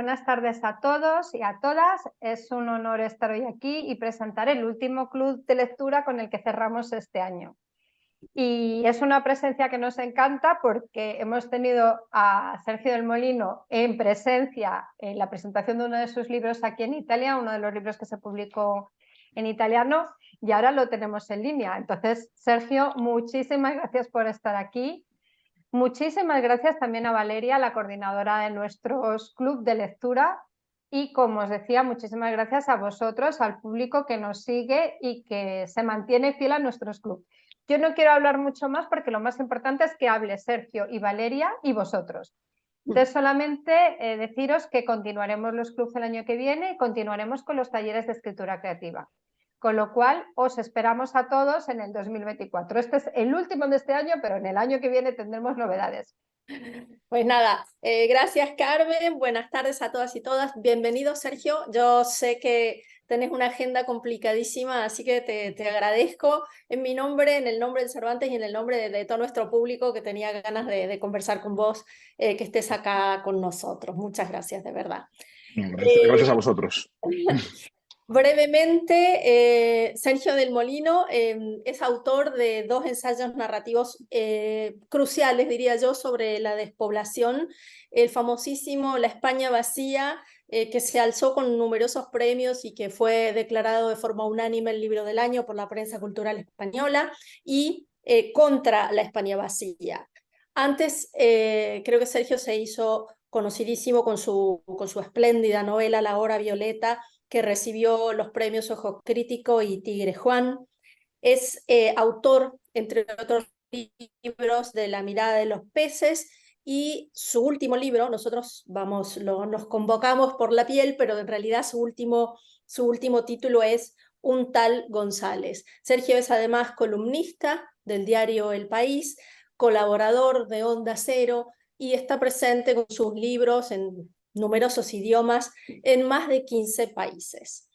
buenas tardes a todos y a todas. Es un honor estar hoy aquí y presentar el último club de lectura con el que cerramos este año. Y es una presencia que nos encanta porque hemos tenido a Sergio del Molino en presencia en la presentación de uno de sus libros aquí en Italia, uno de los libros que se publicó en italiano, y ahora lo tenemos en línea. Entonces, Sergio, muchísimas gracias por estar aquí. Muchísimas gracias también a Valeria, la coordinadora de nuestros club de lectura, y como os decía, muchísimas gracias a vosotros, al público que nos sigue y que se mantiene fiel a nuestros clubs. Yo no quiero hablar mucho más porque lo más importante es que hable Sergio y Valeria y vosotros. Entonces solamente deciros que continuaremos los clubs el año que viene y continuaremos con los talleres de escritura creativa. Con lo cual, os esperamos a todos en el 2024. Este es el último de este año, pero en el año que viene tendremos novedades. Pues nada, gracias Carmen, buenas tardes a todas y todas. Bienvenido Sergio, yo sé que tenés una agenda complicadísima, así que te agradezco en mi nombre, en el nombre del Cervantes y en el nombre de todo nuestro público que tenía ganas de conversar con vos, que estés acá con nosotros. Muchas gracias, de verdad. Gracias a vosotros. Brevemente, Sergio del Molino es autor de 2 ensayos narrativos cruciales, diría yo, sobre la despoblación, el famosísimo La España vacía, que se alzó con numerosos premios y que fue declarado de forma unánime el libro del año por la prensa cultural española, y Contra la España vacía. Antes, creo que Sergio se hizo conocidísimo con su espléndida novela La Hora Violeta, que recibió los premios Ojo Crítico y Tigre Juan. Es autor, entre otros libros, de La mirada de los peces, y su último libro, nosotros nos convocamos por La piel, pero en realidad su último título es Un tal González. Sergio es además columnista del diario El País, colaborador de Onda Cero, y está presente con sus libros en numerosos idiomas en más de 15 países.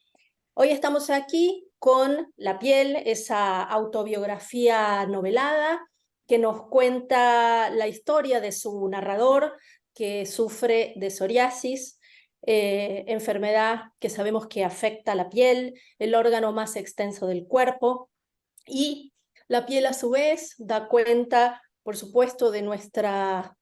Hoy estamos aquí con La piel, esa autobiografía novelada que nos cuenta la historia de su narrador, que sufre de psoriasis, enfermedad que sabemos que afecta la piel, el órgano más extenso del cuerpo, y la piel a su vez da cuenta, por supuesto, de nuestro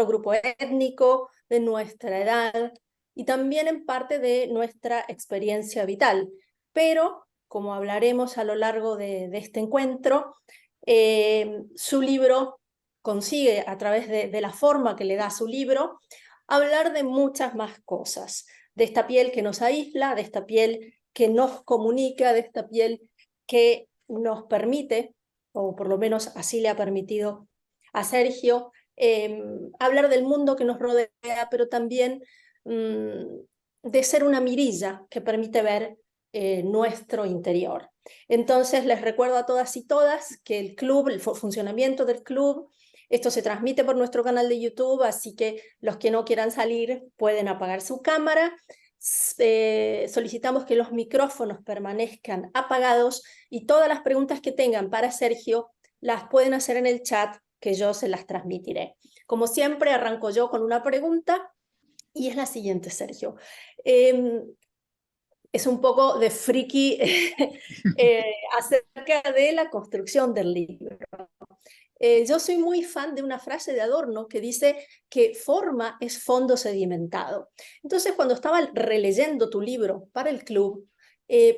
grupo étnico, de nuestra edad y también en parte de nuestra experiencia vital. Pero, como hablaremos a lo largo de este encuentro, su libro consigue, a través de la forma que le da su libro, hablar de muchas más cosas, de esta piel que nos aísla, de esta piel que nos comunica, de esta piel que nos permite, o por lo menos así le ha permitido a Sergio, hablar del mundo que nos rodea, pero también de ser una mirilla que permite ver nuestro interior. Entonces les recuerdo a todas y todas que el funcionamiento del club, esto se transmite por nuestro canal de YouTube, así que los que no quieran salir pueden apagar su cámara. Solicitamos que los micrófonos permanezcan apagados y todas las preguntas que tengan para Sergio las pueden hacer en el chat, que yo se las transmitiré. Como siempre, arranco yo con una pregunta, y es la siguiente, Sergio. Es un poco de friki acerca de la construcción del libro. Yo soy muy fan de una frase de Adorno que dice que forma es fondo sedimentado. Entonces, cuando estaba releyendo tu libro para el club,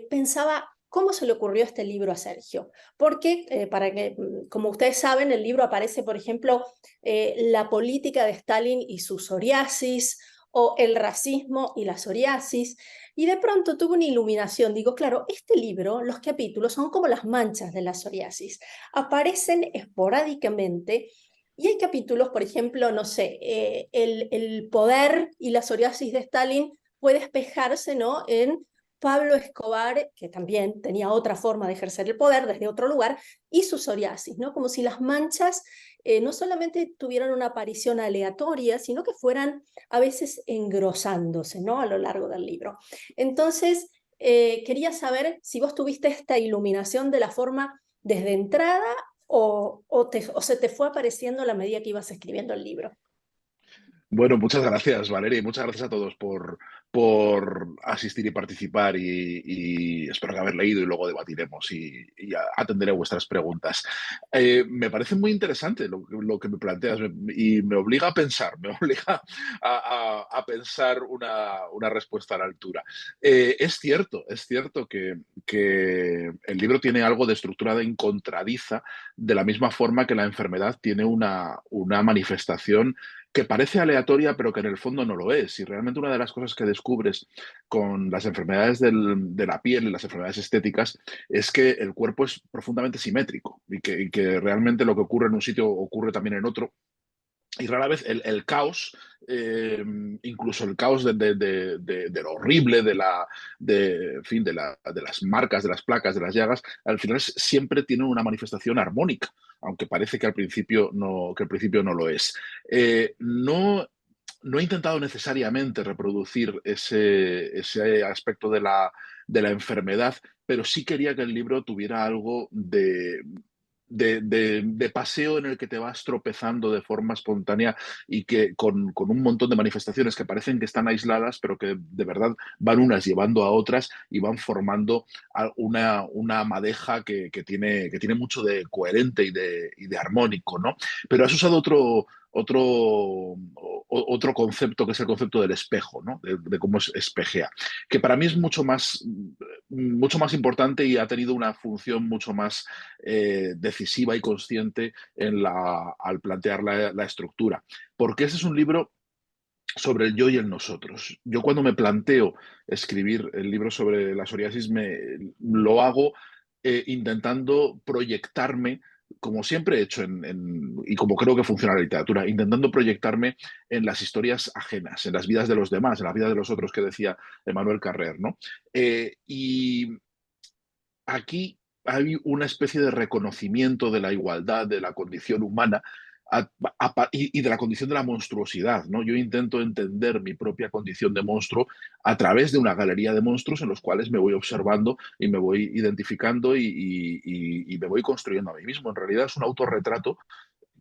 pensaba, ¿cómo se le ocurrió este libro a Sergio? Porque, como ustedes saben, el libro aparece, por ejemplo, la política de Stalin y su psoriasis, o el racismo y la psoriasis, y de pronto tuve una iluminación. Digo, claro, este libro, los capítulos son como las manchas de la psoriasis, aparecen esporádicamente, y hay capítulos, por ejemplo, no sé, el poder y la psoriasis de Stalin puede espejarse, ¿no?, en Pablo Escobar, que también tenía otra forma de ejercer el poder desde otro lugar, y su psoriasis, ¿no? Como si las manchas no solamente tuvieran una aparición aleatoria, sino que fueran a veces engrosándose, ¿no?, a lo largo del libro. Entonces, quería saber si vos tuviste esta iluminación de la forma desde entrada o se te fue apareciendo a la medida que ibas escribiendo el libro. Bueno, muchas gracias, Valeria, y muchas gracias a todos por asistir y participar y espero que haber leído y luego debatiremos y atenderé vuestras preguntas. Me parece muy interesante lo que me planteas y me obliga a pensar, me obliga a pensar una respuesta a la altura. Es cierto que el libro tiene algo de estructura de encontradiza, de la misma forma que la enfermedad tiene una manifestación que parece aleatoria, pero que en el fondo no lo es. Y realmente una de las cosas que descubres con las enfermedades de la piel y las enfermedades estéticas es que el cuerpo es profundamente simétrico y que realmente lo que ocurre en un sitio ocurre también en otro. Y rara vez el caos, incluso el caos de lo horrible, en fin, de las marcas, de las placas, de las llagas, al final siempre tienen una manifestación armónica, aunque parece que al principio no lo es. No he intentado necesariamente reproducir ese aspecto de la enfermedad, pero sí quería que el libro tuviera algo de paseo en el que te vas tropezando de forma espontánea y que con un montón de manifestaciones que parecen que están aisladas, pero que de verdad van unas llevando a otras y van formando una madeja que tiene mucho de coherente y de armónico, ¿no? Pero has usado otro concepto, que es el concepto del espejo, ¿no? De cómo espejea, que para mí es mucho más importante y ha tenido una función mucho más decisiva y consciente al plantear la estructura. Porque ese es un libro sobre el yo y el nosotros. Yo cuando me planteo escribir el libro sobre la psoriasis, lo hago intentando proyectarme, como siempre he hecho y como creo que funciona la literatura, intentando proyectarme en las historias ajenas, en las vidas de los demás, en la vida de los otros, que decía Emmanuel Carrer, ¿no? Y aquí hay una especie de reconocimiento de la igualdad, de la condición humana y de la condición de la monstruosidad, ¿no? Yo intento entender mi propia condición de monstruo a través de una galería de monstruos en los cuales me voy observando y me voy identificando y me voy construyendo a mí mismo. En realidad es un autorretrato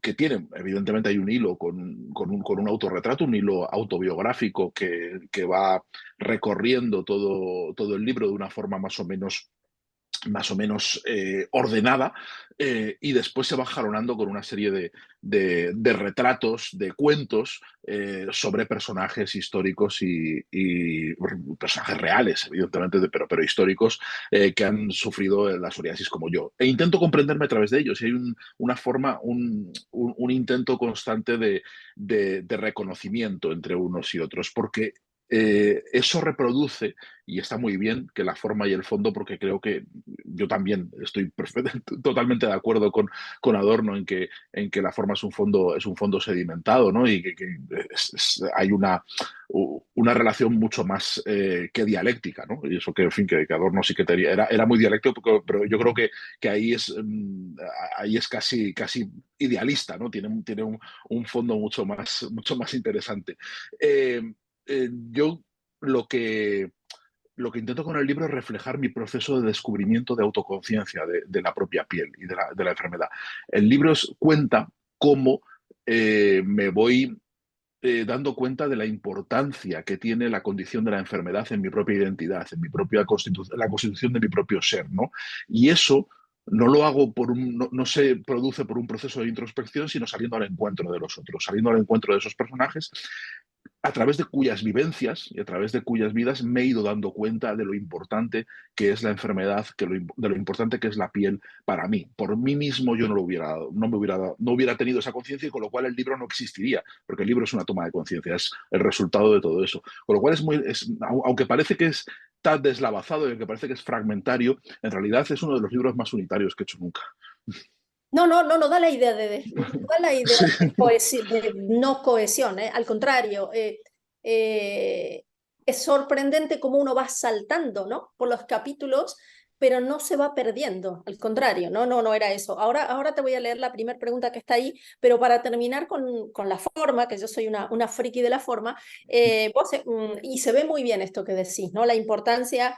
que tiene, evidentemente hay un hilo con un autorretrato, un hilo autobiográfico que va recorriendo todo el libro de una forma más o menos ordenada, y después se va jalonando con una serie de retratos, de cuentos sobre personajes históricos y personajes reales, evidentemente, pero históricos, que han sufrido la psoriasis como yo. E intento comprenderme a través de ellos y hay una forma, un intento constante de reconocimiento entre unos y otros, porque eso reproduce, y está muy bien, que la forma y el fondo, porque creo que yo también estoy totalmente de acuerdo con Adorno en que la forma es un fondo sedimentado, ¿no? Y que hay una relación mucho más que dialéctica, ¿no? Y eso que, en fin, que Adorno sí que tenía, era muy dialéctico, pero yo creo que ahí es casi idealista, ¿no? Tiene un fondo mucho más interesante. Yo lo que lo que intento con el libro es reflejar mi proceso de descubrimiento de autoconciencia de la propia piel y de la enfermedad. El libro cuenta cómo me voy dando cuenta de la importancia que tiene la condición de la enfermedad en mi propia identidad, en mi propia la constitución de mi propio ser, ¿no? Y eso no lo hago no se produce por un proceso de introspección, sino saliendo al encuentro de los otros, saliendo al encuentro de esos personajes a través de cuyas vivencias y a través de cuyas vidas me he ido dando cuenta de lo importante que es la enfermedad, de lo importante que es la piel para mí. Por mí mismo yo no hubiera tenido esa conciencia, y con lo cual el libro no existiría, porque el libro es una toma de conciencia, es el resultado de todo eso. Con lo cual aunque parece que es tan deslavazado y aunque parece que es fragmentario, en realidad es uno de los libros más unitarios que he hecho nunca. No, no, no, no da la idea no da la idea Sí. de no cohesión, ¿eh? Al contrario, es sorprendente cómo uno va saltando, ¿no? Por los capítulos, pero no se va perdiendo. Al contrario, no, no, no era eso. Ahora te voy a leer la primera pregunta que está ahí, pero para terminar con la forma, que yo soy una friki de la forma, y se ve muy bien esto que decís, ¿no? La importancia,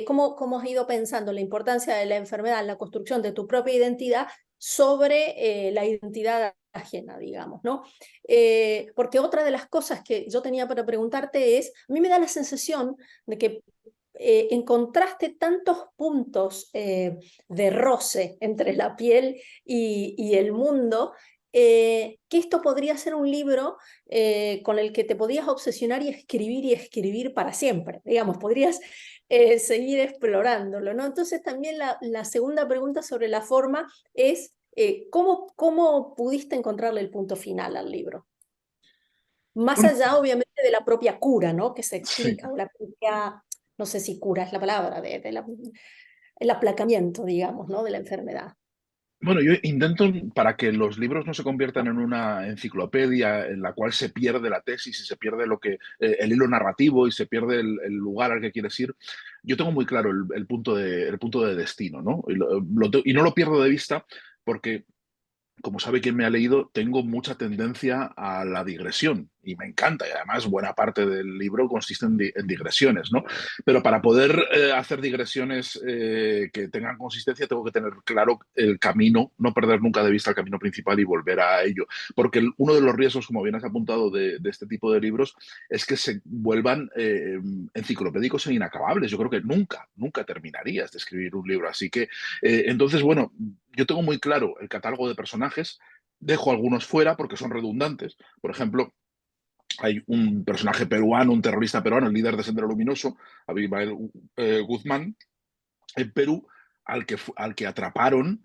cómo has ido pensando la importancia de la enfermedad en la construcción de tu propia identidad sobre la identidad ajena, digamos, ¿no? Porque otra de las cosas que yo tenía para preguntarte es, a mí me da la sensación de que encontraste tantos puntos de roce entre la piel y el mundo, que esto podría ser un libro con el que te podías obsesionar y escribir para siempre, digamos, podrías seguir explorándolo, ¿no? Entonces también la segunda pregunta sobre la forma es, ¿cómo pudiste encontrarle el punto final al libro? Más Bueno, allá, obviamente, de la propia cura, ¿no? Que se sí. explica, o la propia, no sé si cura es la palabra, el aplacamiento, digamos, ¿no? De la enfermedad. Bueno, yo intento, para que los libros no se conviertan en una enciclopedia en la cual se pierde la tesis y se pierde el hilo narrativo y se pierde el lugar al que quieres ir, yo tengo muy claro el punto de destino, ¿no? Y no lo pierdo de vista porque, como sabe quien me ha leído, tengo mucha tendencia a la digresión y me encanta. Y además, buena parte del libro consiste en digresiones, ¿no? Pero para poder hacer digresiones que tengan consistencia, tengo que tener claro el camino, no perder nunca de vista el camino principal y volver a ello. Porque uno de los riesgos, como bien has apuntado, de este tipo de libros es que se vuelvan enciclopédicos e inacabables. Yo creo que nunca terminarías de escribir un libro. Así que, entonces, bueno, yo tengo muy claro el catálogo de personajes, dejo algunos fuera porque son redundantes. Por ejemplo, hay un personaje peruano, un terrorista peruano, el líder de Sendero Luminoso, Abimael Guzmán, en Perú, al que atraparon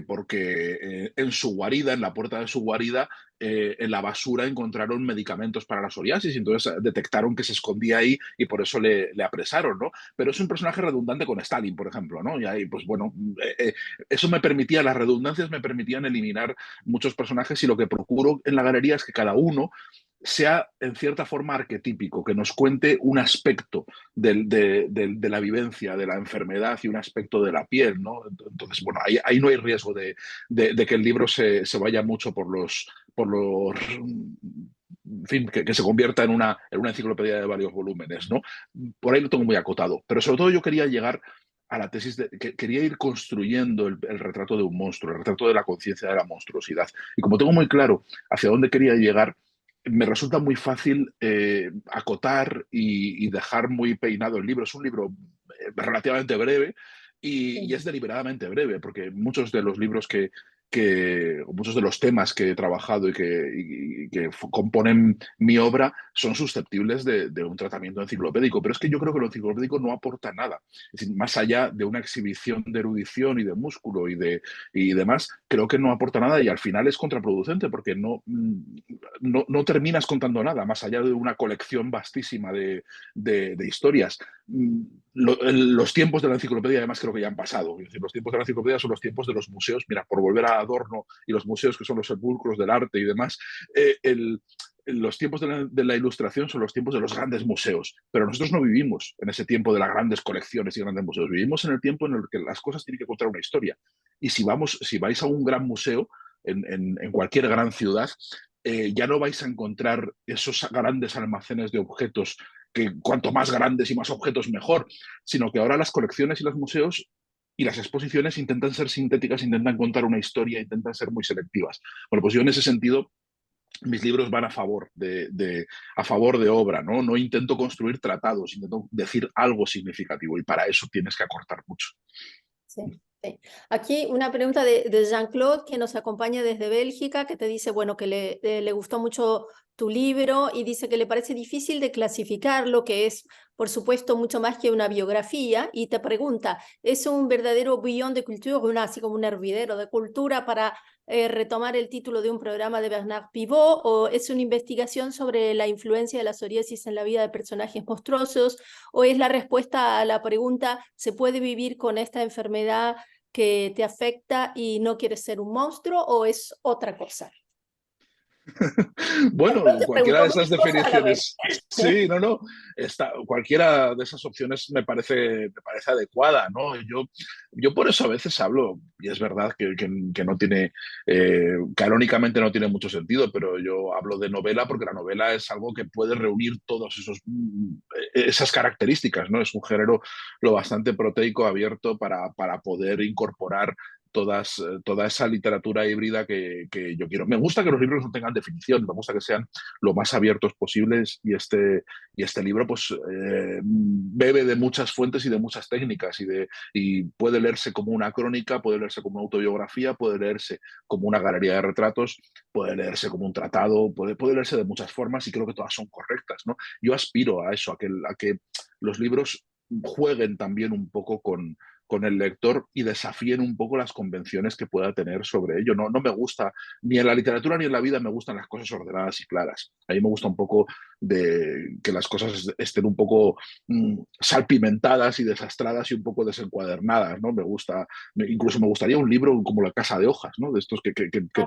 porque en su guarida, en la puerta de su guarida, en la basura encontraron medicamentos para la psoriasis y entonces detectaron que se escondía ahí y por eso le apresaron, ¿no? Pero es un personaje redundante con Stalin, por ejemplo, ¿no? Y ahí, pues bueno, eso me permitía, las redundancias me permitían eliminar muchos personajes y lo que procuro en la galería es que cada uno sea en cierta forma arquetípico, que nos cuente un aspecto de la vivencia, de la enfermedad y un aspecto de la piel, ¿no? Entonces, bueno, ahí no hay riesgo de que el libro se vaya mucho en fin, que se convierta en una enciclopedia de varios volúmenes, ¿no? Por ahí lo tengo muy acotado. Pero sobre todo yo quería llegar a la tesis de que quería ir construyendo el retrato de un monstruo, el retrato de la conciencia de la monstruosidad. Y como tengo muy claro hacia dónde quería llegar, me resulta muy fácil acotar y dejar muy peinado el libro. Es un libro relativamente breve y es deliberadamente breve, porque muchos de los libros muchos de los temas que he trabajado y que componen mi obra son susceptibles de un tratamiento enciclopédico, pero es que yo creo que lo enciclopédico no aporta nada. Es decir, más allá de una exhibición de erudición y de músculo y demás, creo que no aporta nada y al final es contraproducente porque no terminas contando nada, más allá de una colección vastísima de historias. Los tiempos de la enciclopedia además creo que ya han pasado. Es decir, los tiempos de la enciclopedia son los tiempos de los museos. Mira, por volver a Adorno y los museos que son los sepulcros del arte y demás, los tiempos de la ilustración son los tiempos de los grandes museos, pero nosotros no vivimos en ese tiempo de las grandes colecciones y grandes museos, vivimos en el tiempo en el que las cosas tienen que contar una historia. Y si vais a un gran museo en cualquier gran ciudad, ya no vais a encontrar esos grandes almacenes de objetos que cuanto más grandes y más objetos mejor, sino que ahora las colecciones y los museos y las exposiciones intentan ser sintéticas, intentan contar una historia, intentan ser muy selectivas. Bueno, pues yo en ese sentido mis libros van a favor de obra, ¿no? No intento construir tratados, intento decir algo significativo y para eso tienes que acortar mucho. Sí, sí. Aquí una pregunta de Jean-Claude, que nos acompaña desde Bélgica, que te dice, bueno, que le gustó mucho tu libro y dice que le parece difícil de clasificarlo, que es, por supuesto, mucho más que una biografía, y te pregunta, ¿es un verdadero bouillon de cultura, así como un hervidero de cultura para retomar el título de un programa de Bernard Pivot, o es una investigación sobre la influencia de la psoriasis en la vida de personajes monstruosos, o es la respuesta a la pregunta, ¿se puede vivir con esta enfermedad que te afecta y no quieres ser un monstruo, o es otra cosa? Bueno, Te cualquiera preguntó de esas muchas cosas a la vez. definiciones, sí, no, cualquiera de esas opciones me parece adecuada, ¿no? Yo por eso a veces hablo, y es verdad que no tiene, canónicamente no tiene mucho sentido, pero yo hablo de novela porque la novela es algo que puede reunir todas esas características, ¿no? Es un género lo bastante proteico, abierto para poder incorporar toda esa literatura híbrida que yo quiero. Me gusta que los libros no tengan definición, me gusta que sean lo más abiertos posibles y este libro pues bebe de muchas fuentes y de muchas técnicas y puede leerse como una crónica, puede leerse como una autobiografía, puede leerse como una galería de retratos, puede leerse como un tratado, puede leerse de muchas formas y creo que todas son correctas, ¿no? Yo aspiro a eso, a que los libros jueguen también un poco con el lector y desafíen un poco las convenciones que pueda tener sobre ello. No me gusta, ni en la literatura ni en la vida me gustan las cosas ordenadas y claras. A mí me gusta un poco de que las cosas estén un poco salpimentadas y desastradas y un poco desencuadernadas, ¿no? Incluso me gustaría un libro como La Casa de Hojas, ¿no? De estos que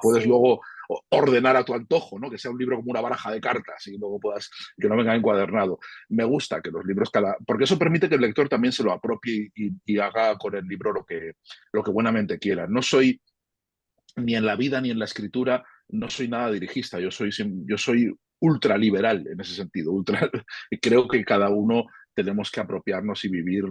puedes Así. luego ordenar a tu antojo, ¿no? Que sea un libro como una baraja de cartas y luego que no venga encuadernado. Me gusta que los libros, porque eso permite que el lector también se lo apropie y haga con el libro lo que buenamente quiera. No soy, ni en la vida ni en la escritura, no soy nada dirigista, yo soy ultraliberal en ese sentido. Y creo que cada uno tenemos que apropiarnos y vivir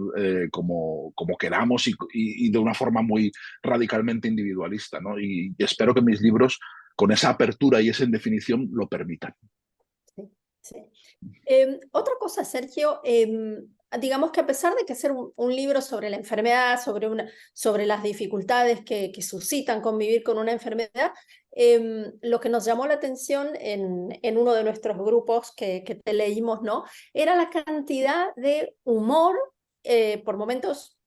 como queramos y de una forma muy radicalmente individualista, ¿no? Y espero que mis libros, con esa apertura y esa indefinición, lo permitan. Sí, sí. Otra cosa, Sergio, digamos que a pesar de que ser un libro sobre la enfermedad, sobre las dificultades que suscitan convivir con una enfermedad, lo que nos llamó la atención en uno de nuestros grupos que te leímos, ¿no? Era la cantidad de humor, por momentos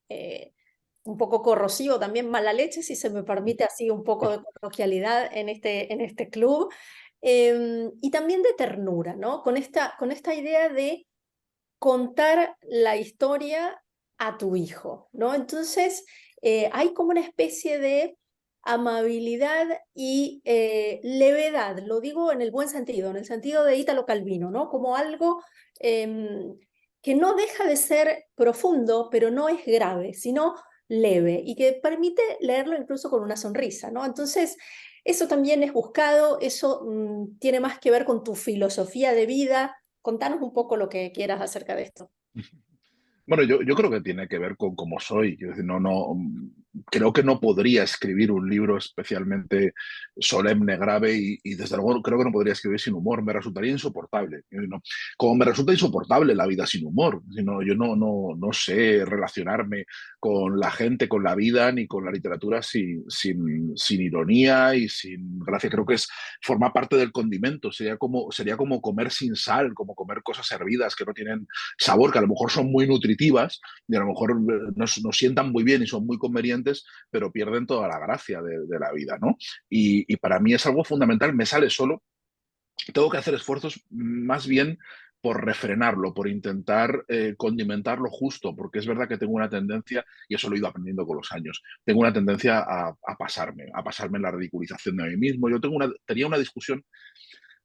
un poco corrosivo, también mala leche, si se me permite así un poco de coloquialidad en este club. Y también de ternura, ¿no? Con esta idea de contar la historia a tu hijo, ¿no? Entonces, hay como una especie de amabilidad y levedad, lo digo en el buen sentido, en el sentido de Ítalo Calvino, ¿no? Como algo que no deja de ser profundo, pero no es grave, sino leve y que permite leerlo incluso con una sonrisa, ¿no? Entonces, eso también es buscado, eso tiene más que ver con tu filosofía de vida. Contanos un poco lo que quieras acerca de esto. Bueno, yo creo que tiene que ver con cómo soy. Quiero decir, creo que no podría escribir un libro especialmente solemne, grave y desde luego creo que no podría escribir sin humor. Me resultaría insoportable. Como me resulta insoportable la vida sin humor. Yo no sé relacionarme con la gente, con la vida, ni con la literatura sin ironía y sin gracia. Creo que forma parte del condimento. Sería como comer sin sal, como comer cosas hervidas que no tienen sabor, que a lo mejor son muy nutritivas y a lo mejor nos sientan muy bien y son muy convenientes, pero pierden toda la gracia de la vida, ¿no? Y para mí es algo fundamental, me sale solo, tengo que hacer esfuerzos más bien por refrenarlo, por intentar condimentarlo justo, porque es verdad que tengo una tendencia, y eso lo he ido aprendiendo con los años, tengo una tendencia a pasarme en la ridiculización de mí mismo. Tenía una discusión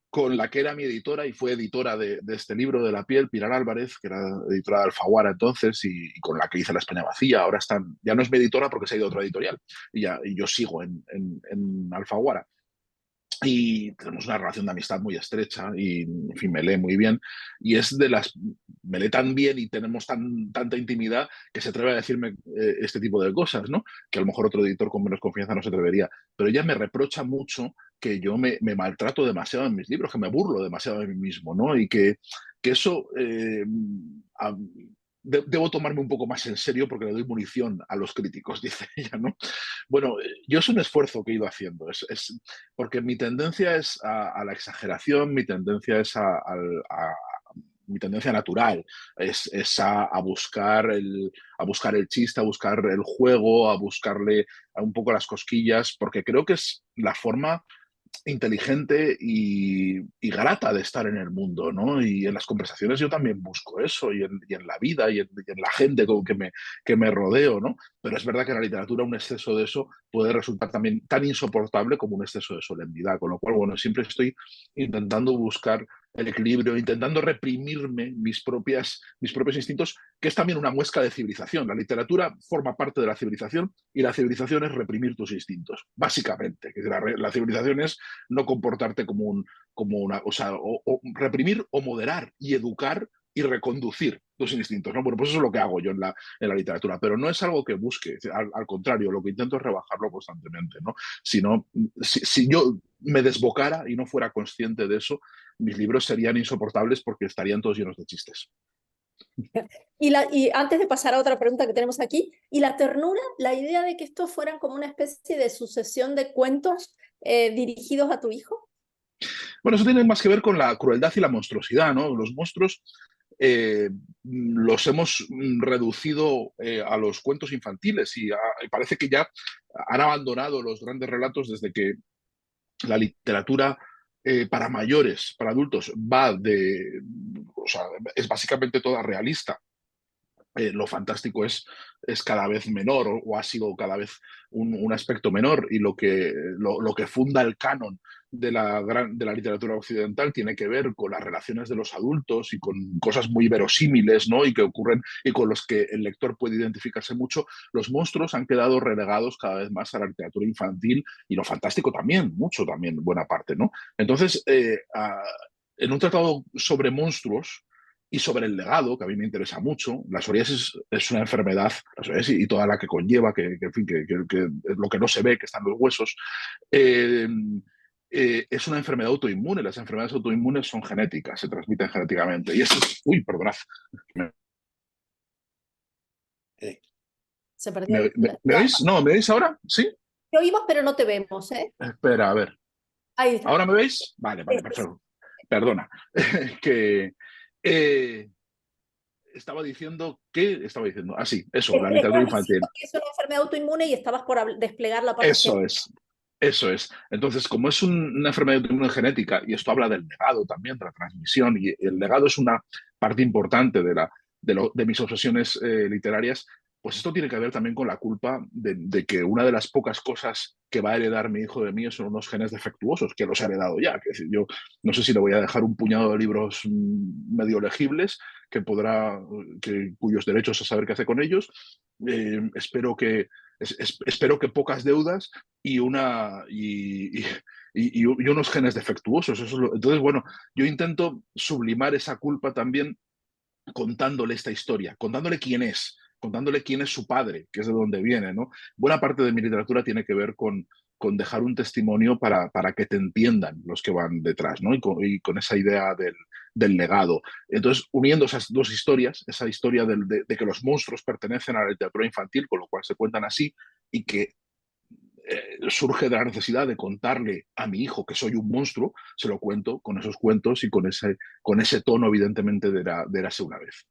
con la que era mi editora y fue editora de este libro de la piel, Pilar Álvarez, que era editora de Alfaguara entonces y con la que hice La España Vacía. Ahora ya no es mi editora porque se ha ido a otra editorial y yo sigo en Alfaguara. Y tenemos una relación de amistad muy estrecha y, en fin, me lee muy bien. Y me lee tan bien y tenemos tanta intimidad que se atreve a decirme este tipo de cosas, ¿no? Que a lo mejor otro editor con menos confianza no se atrevería. Pero ella me reprocha mucho que yo me maltrato demasiado en mis libros, que me burlo demasiado de mí mismo, ¿no? Y que eso debo tomarme un poco más en serio porque le doy munición a los críticos, dice ella, ¿no? Bueno, yo es un esfuerzo que he ido haciendo, porque mi tendencia es a la exageración, mi tendencia es mi tendencia natural es a buscar el chiste, a buscar el juego, a buscarle un poco las cosquillas, porque creo que es la forma inteligente y grata de estar en el mundo, ¿no? Y en las conversaciones yo también busco eso, y en la vida, y en la gente con que me rodeo, ¿no? Pero es verdad que en la literatura un exceso de eso puede resultar también tan insoportable como un exceso de solemnidad, con lo cual, bueno, siempre estoy intentando buscar el equilibrio, intentando reprimirme mis propios instintos, que es también una muesca de civilización. La literatura forma parte de la civilización y la civilización es reprimir tus instintos, básicamente. La civilización es no comportarte como una, o sea, o reprimir o moderar y educar y reconducir tus instintos, ¿no? Bueno, pues eso es lo que hago yo en la literatura, pero no es algo que busque, al contrario, lo que intento es rebajarlo constantemente, ¿no? Si yo me desbocara y no fuera consciente de eso, mis libros serían insoportables porque estarían todos llenos de chistes. Y antes de pasar a otra pregunta que tenemos aquí, ¿y la ternura? La idea de que estos fueran como una especie de sucesión de cuentos dirigidos a tu hijo. Bueno, eso tiene más que ver con la crueldad y la monstruosidad, ¿no? Los monstruos los hemos reducido a los cuentos infantiles y parece que ya han abandonado los grandes relatos desde que la literatura para mayores, para adultos, o sea, es básicamente toda realista. Lo fantástico es cada vez menor o ha sido cada vez un aspecto menor y lo que funda el canon de la literatura occidental tiene que ver con las relaciones de los adultos y con cosas muy verosímiles, ¿no? Y que ocurren y con los que el lector puede identificarse mucho. Los monstruos han quedado relegados cada vez más a la literatura infantil y lo fantástico también, mucho también, buena parte, ¿no? Entonces, en un tratado sobre monstruos, y sobre el legado, que a mí me interesa mucho, la psoriasis es una enfermedad, la psoriasis y toda la que conlleva, en fin, que lo que no se ve, que están los huesos, es una enfermedad autoinmune. Las enfermedades autoinmunes son genéticas, se transmiten genéticamente. Y eso es... Uy, perdonad. Se perdió. ¿Me oís? No, ¿me oís ahora? ¿Sí? Te oímos, pero no te vemos, ¿eh? Espera, a ver. Ahí está. ¿Ahora me veis? Vale, perfecto. Perdona. que... estaba diciendo que... Estaba diciendo... Ah, sí, eso, la literatura infantil. Que es una enfermedad autoinmune y estabas por desplegar la parte. Eso es. Entonces, como es una enfermedad autoinmune genética, y esto habla del legado también, de la transmisión, y el legado es una parte importante de mis obsesiones literarias, pues esto tiene que ver también con la culpa de que una de las pocas cosas que va a heredar mi hijo de mí son unos genes defectuosos, que los ha heredado ya. Es decir, yo no sé si le voy a dejar un puñado de libros medio legibles, cuyos derechos a saber qué hace con ellos. Espero que pocas deudas y unos genes defectuosos. Entonces, bueno, yo intento sublimar esa culpa también contándole esta historia, contándole quién es su padre, que es de donde viene, ¿no? Buena parte de mi literatura tiene que ver con dejar un testimonio para que te entiendan los que van detrás, ¿no? Y con esa idea del legado. Entonces, uniendo esas dos historias, esa historia de que los monstruos pertenecen a la literatura infantil, con lo cual se cuentan así, y que surge de la necesidad de contarle a mi hijo que soy un monstruo, se lo cuento con esos cuentos y con ese tono, evidentemente, de Érase una vez.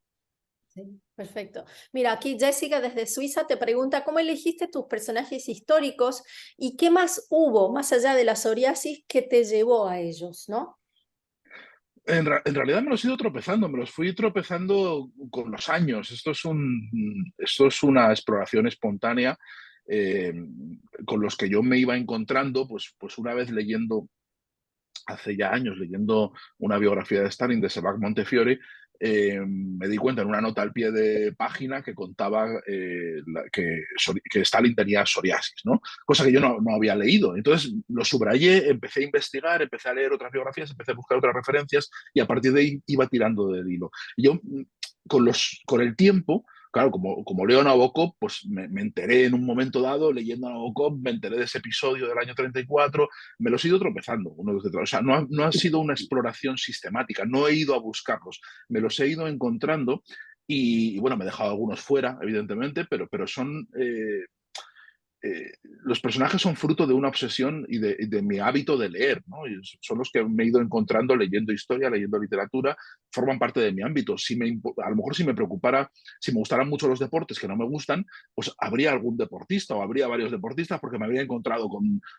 Sí, perfecto. Mira, aquí Jessica desde Suiza te pregunta cómo elegiste tus personajes históricos y qué más hubo, más allá de la psoriasis, que te llevó a ellos, ¿no? En realidad me los he ido tropezando, me los fui tropezando con los años. Esto es una exploración espontánea con los que yo me iba encontrando, pues una vez hace ya años, leyendo una biografía de Stalin, de Sebag Montefiore, me di cuenta en una nota al pie de página que contaba que Stalin tenía psoriasis, ¿no? Cosa que yo no había leído. Entonces lo subrayé, empecé a investigar, empecé a leer otras biografías, empecé a buscar otras referencias y a partir de ahí iba tirando del hilo. Y yo, con el tiempo, claro, como leo Nabokov, pues me enteré en un momento dado, leyendo Nabokov, me enteré de ese episodio del año 34, me los he ido tropezando uno desde otro. O sea, no ha sido una exploración sistemática, no he ido a buscarlos, me los he ido encontrando y bueno, me he dejado algunos fuera, evidentemente, pero son... los personajes son fruto de una obsesión y de mi hábito de leer, ¿no? Y son los que me he ido encontrando leyendo historia, leyendo literatura, forman parte de mi ámbito. A lo mejor si me gustaran mucho los deportes que no me gustan, pues habría algún deportista o habría varios deportistas porque me habría encontrado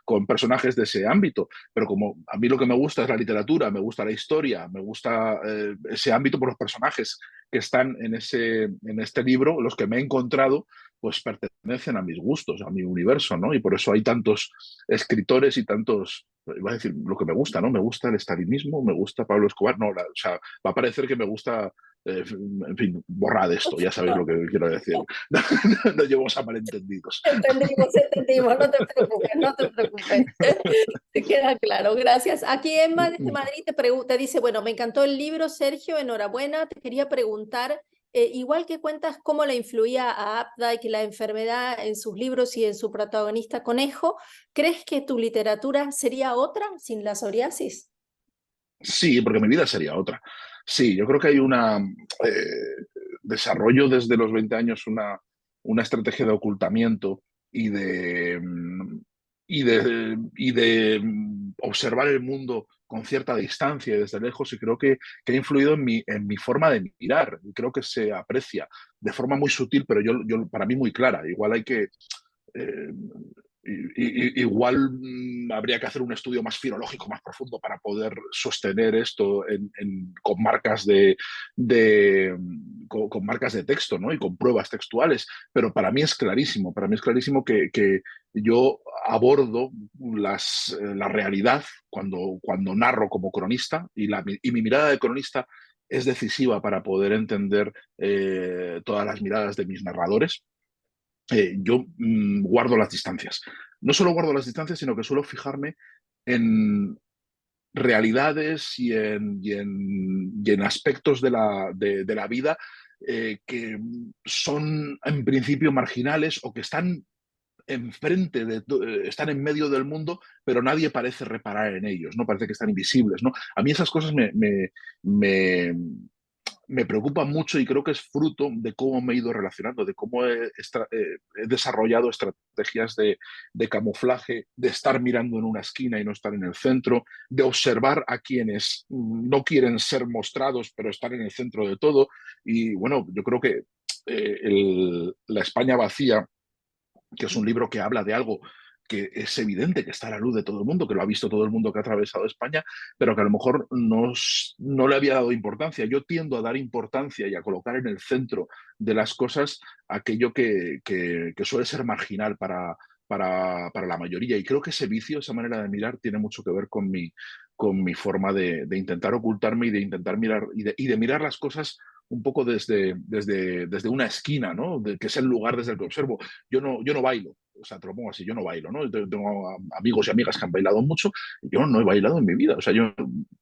con personajes de ese ámbito. Pero como a mí lo que me gusta es la literatura, me gusta la historia, me gusta ese ámbito por los personajes que están en este libro, los que me he encontrado, pues pertenecen a mis gustos, a mi universo, ¿no? Y por eso hay tantos escritores y tantos, iba a decir lo que me gusta, ¿no? Me gusta el estalinismo, me gusta Pablo Escobar, no, o sea, va a parecer que me gusta En fin, borrad esto, ya sabéis lo que quiero decir. No llevamos a malentendidos. Entendimos, no te preocupes, no te preocupes. Te queda claro, gracias. Aquí Emma desde Madrid te dice, bueno, me encantó el libro, Sergio, enhorabuena. Te quería preguntar, igual que cuentas cómo le influía a Updike la enfermedad en sus libros y en su protagonista Conejo, ¿crees que tu literatura sería otra sin la psoriasis? Sí, porque mi vida sería otra. Sí, yo creo que hay desarrollo desde los 20 años una estrategia de ocultamiento y de observar el mundo con cierta distancia y desde lejos, y creo que ha influido en mi forma de mirar. Y creo que se aprecia de forma muy sutil, pero para mí muy clara. Igual hay que eh, igual habría que hacer un estudio más filológico, más profundo para poder sostener esto con marcas con marcas de texto, ¿no? Y con pruebas textuales. Pero para mí es clarísimo que yo abordo la realidad cuando narro como cronista y mi mirada de cronista es decisiva para poder entender todas las miradas de mis narradores. Yo guardo las distancias. No solo guardo las distancias, sino que suelo fijarme en realidades y en aspectos de la vida que son en principio marginales o que están están en medio del mundo, pero nadie parece reparar en ellos, ¿no? Parece que están invisibles, ¿no? A mí esas cosas me, me preocupa mucho y creo que es fruto de cómo me he ido relacionando, de cómo he desarrollado estrategias de camuflaje, de estar mirando en una esquina y no estar en el centro, de observar a quienes no quieren ser mostrados, pero estar en el centro de todo. Y bueno, yo creo que La España vacía, que es un libro que habla de algo que es evidente que está a la luz de todo el mundo, que lo ha visto todo el mundo que ha atravesado España, pero que a lo mejor no le había dado importancia. Yo tiendo a dar importancia y a colocar en el centro de las cosas aquello que suele ser marginal para la mayoría. Y creo que ese vicio, esa manera de mirar, tiene mucho que ver con mi forma de intentar ocultarme y de intentar mirar y de mirar las cosas un poco desde una esquina, ¿no? Que es el lugar desde el que observo. Yo no bailo, o sea, te lo pongo así, yo no bailo, ¿no? Tengo amigos y amigas que han bailado mucho, y yo no he bailado en mi vida, o sea, yo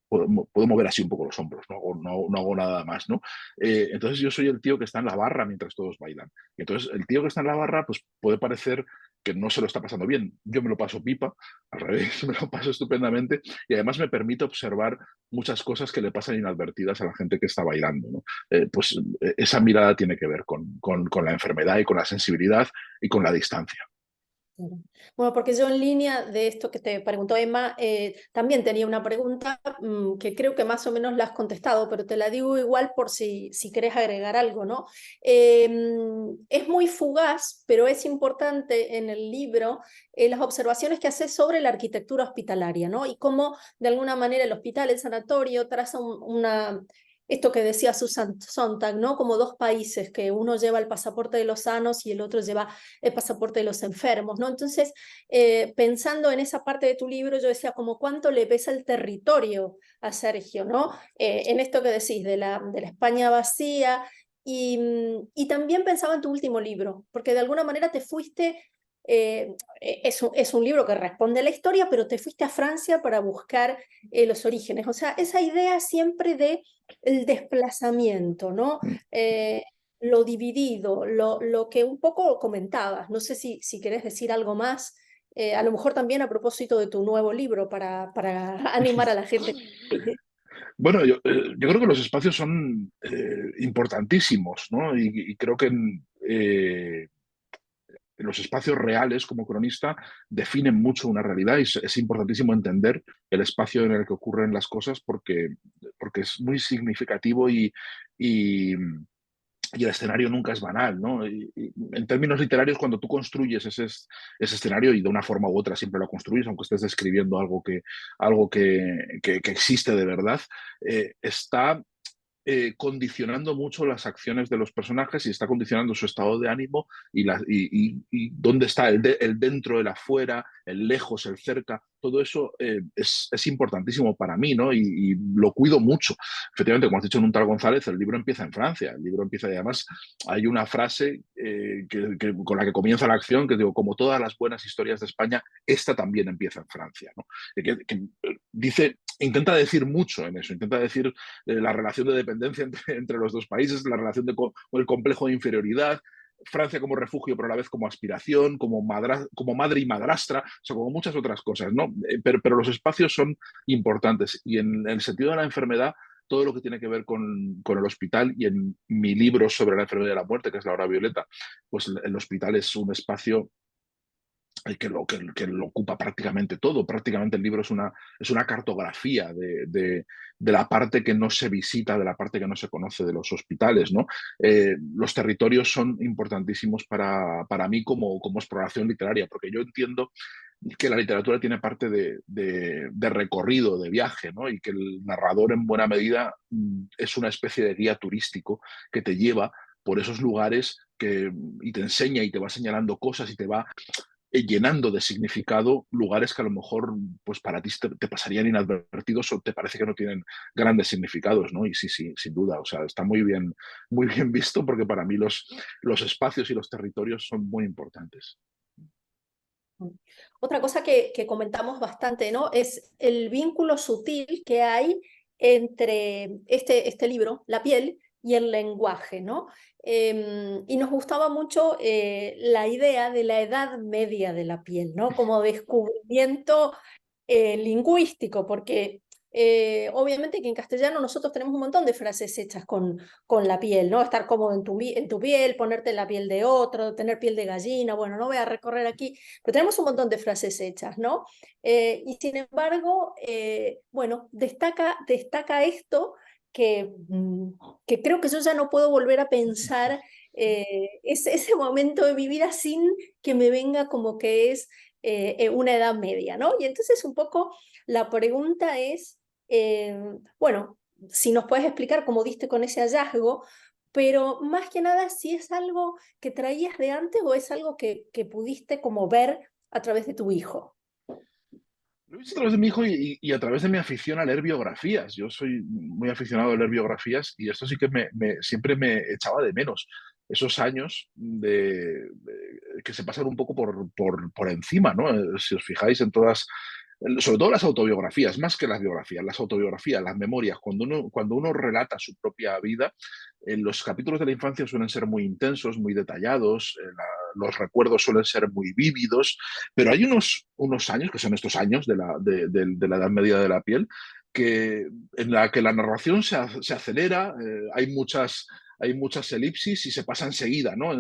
puedo mover así un poco los hombros, no hago nada más, ¿no? Entonces yo soy el tío que está en la barra mientras todos bailan. Y entonces el tío que está en la barra, pues puede parecer que no se lo está pasando bien. Yo me lo paso pipa, al revés, me lo paso estupendamente, y además me permite observar muchas cosas que le pasan inadvertidas a la gente que está bailando, ¿no? Esa mirada tiene que ver con la enfermedad y con la sensibilidad y con la distancia. Bueno, porque yo en línea de esto que te preguntó Emma, también tenía una pregunta que creo que más o menos la has contestado, pero te la digo igual por si querés agregar algo, ¿no? Es muy fugaz, pero es importante en el libro las observaciones que haces sobre la arquitectura hospitalaria, ¿no? Y cómo de alguna manera el hospital, el sanatorio, traza esto que decía Susan Sontag, ¿no? Como dos países, que uno lleva el pasaporte de los sanos y el otro lleva el pasaporte de los enfermos, ¿no? Entonces, pensando en esa parte de tu libro, yo decía como cuánto le pesa el territorio a Sergio, ¿no? En esto que decís de la España vacía, y también pensaba en tu último libro, porque de alguna manera te fuiste, es un libro que responde a la historia, pero te fuiste a Francia para buscar los orígenes, o sea, esa idea siempre de el desplazamiento, ¿no? Lo dividido, lo que un poco comentabas. No sé si querés decir algo más, a lo mejor también a propósito de tu nuevo libro para animar a la gente. Bueno, yo creo que los espacios son importantísimos, ¿no? Y creo que los espacios reales como cronista definen mucho una realidad y es importantísimo entender el espacio en el que ocurren las cosas porque es muy significativo y y el escenario nunca es banal, ¿no? En términos literarios, cuando tú construyes ese escenario y de una forma u otra siempre lo construyes, aunque estés describiendo algo que existe de verdad, está condicionando mucho las acciones de los personajes y está condicionando su estado de ánimo y dónde está el dentro, el afuera, el lejos, el cerca. todo eso es importantísimo para mí, ¿no? Y lo cuido mucho. Efectivamente, como has dicho en un tal González, el libro empieza en Francia. El libro empieza, y además hay una frase con la que comienza la acción, que digo, como todas las buenas historias de España, esta también empieza en Francia, ¿no? Dice, intenta decir mucho en eso, intenta decir la relación de dependencia entre los dos países, la relación con el complejo de inferioridad, Francia como refugio, pero a la vez como aspiración, como madre y madrastra, o sea, como muchas otras cosas, ¿no? Pero los espacios son importantes y en el sentido de la enfermedad, todo lo que tiene que ver con el hospital, y en mi libro sobre la enfermedad de la muerte, que es La Hora Violeta, pues el hospital es un espacio que lo ocupa prácticamente todo. Prácticamente el libro es una cartografía de la parte que no se visita, de la parte que no se conoce de los hospitales, ¿no? Los territorios son importantísimos para mí como exploración literaria, porque yo entiendo que la literatura tiene parte de recorrido, de viaje, ¿no? Y que el narrador en buena medida es una especie de guía turístico que te lleva por esos lugares y te enseña y te va señalando cosas y te va llenando de significado lugares que a lo mejor pues para ti te pasarían inadvertidos o te parece que no tienen grandes significados, ¿no? Y sí, sí, sin duda, o sea, está muy bien visto, porque para mí los espacios y los territorios son muy importantes. Otra cosa que comentamos bastante, ¿no? Es el vínculo sutil que hay entre este libro, La piel, y el lenguaje, ¿no? Y nos gustaba mucho la idea de la edad media de la piel, ¿no? Como descubrimiento lingüístico, porque obviamente que en castellano nosotros tenemos un montón de frases hechas con la piel, ¿no? Estar cómodo en tu piel, ponerte en la piel de otro, tener piel de gallina, bueno, no voy a recorrer aquí, pero tenemos un montón de frases hechas, ¿no? Y sin embargo, bueno, destaca esto que creo que yo ya no puedo volver a pensar ese momento de mi vida sin que me venga como que es una edad media, ¿no? Y entonces un poco la pregunta es, bueno, si nos puedes explicar cómo diste con ese hallazgo, pero más que nada si es algo que traías de antes o es algo que pudiste como ver a través de tu hijo. Lo he visto a través de mi hijo y a través de mi afición a leer biografías. Yo soy muy aficionado a leer biografías y esto sí que siempre me echaba de menos. Esos años que se pasan un poco por encima, ¿no? Si os fijáis en todas, sobre todo las autobiografías, más que las biografías, las autobiografías, las memorias, cuando uno relata su propia vida, los capítulos de la infancia suelen ser muy intensos, muy detallados, los recuerdos suelen ser muy vívidos, pero hay unos años, que son estos años de la edad media de la piel, en la que la narración se acelera, hay muchas elipsis y se pasa enseguida, ¿no?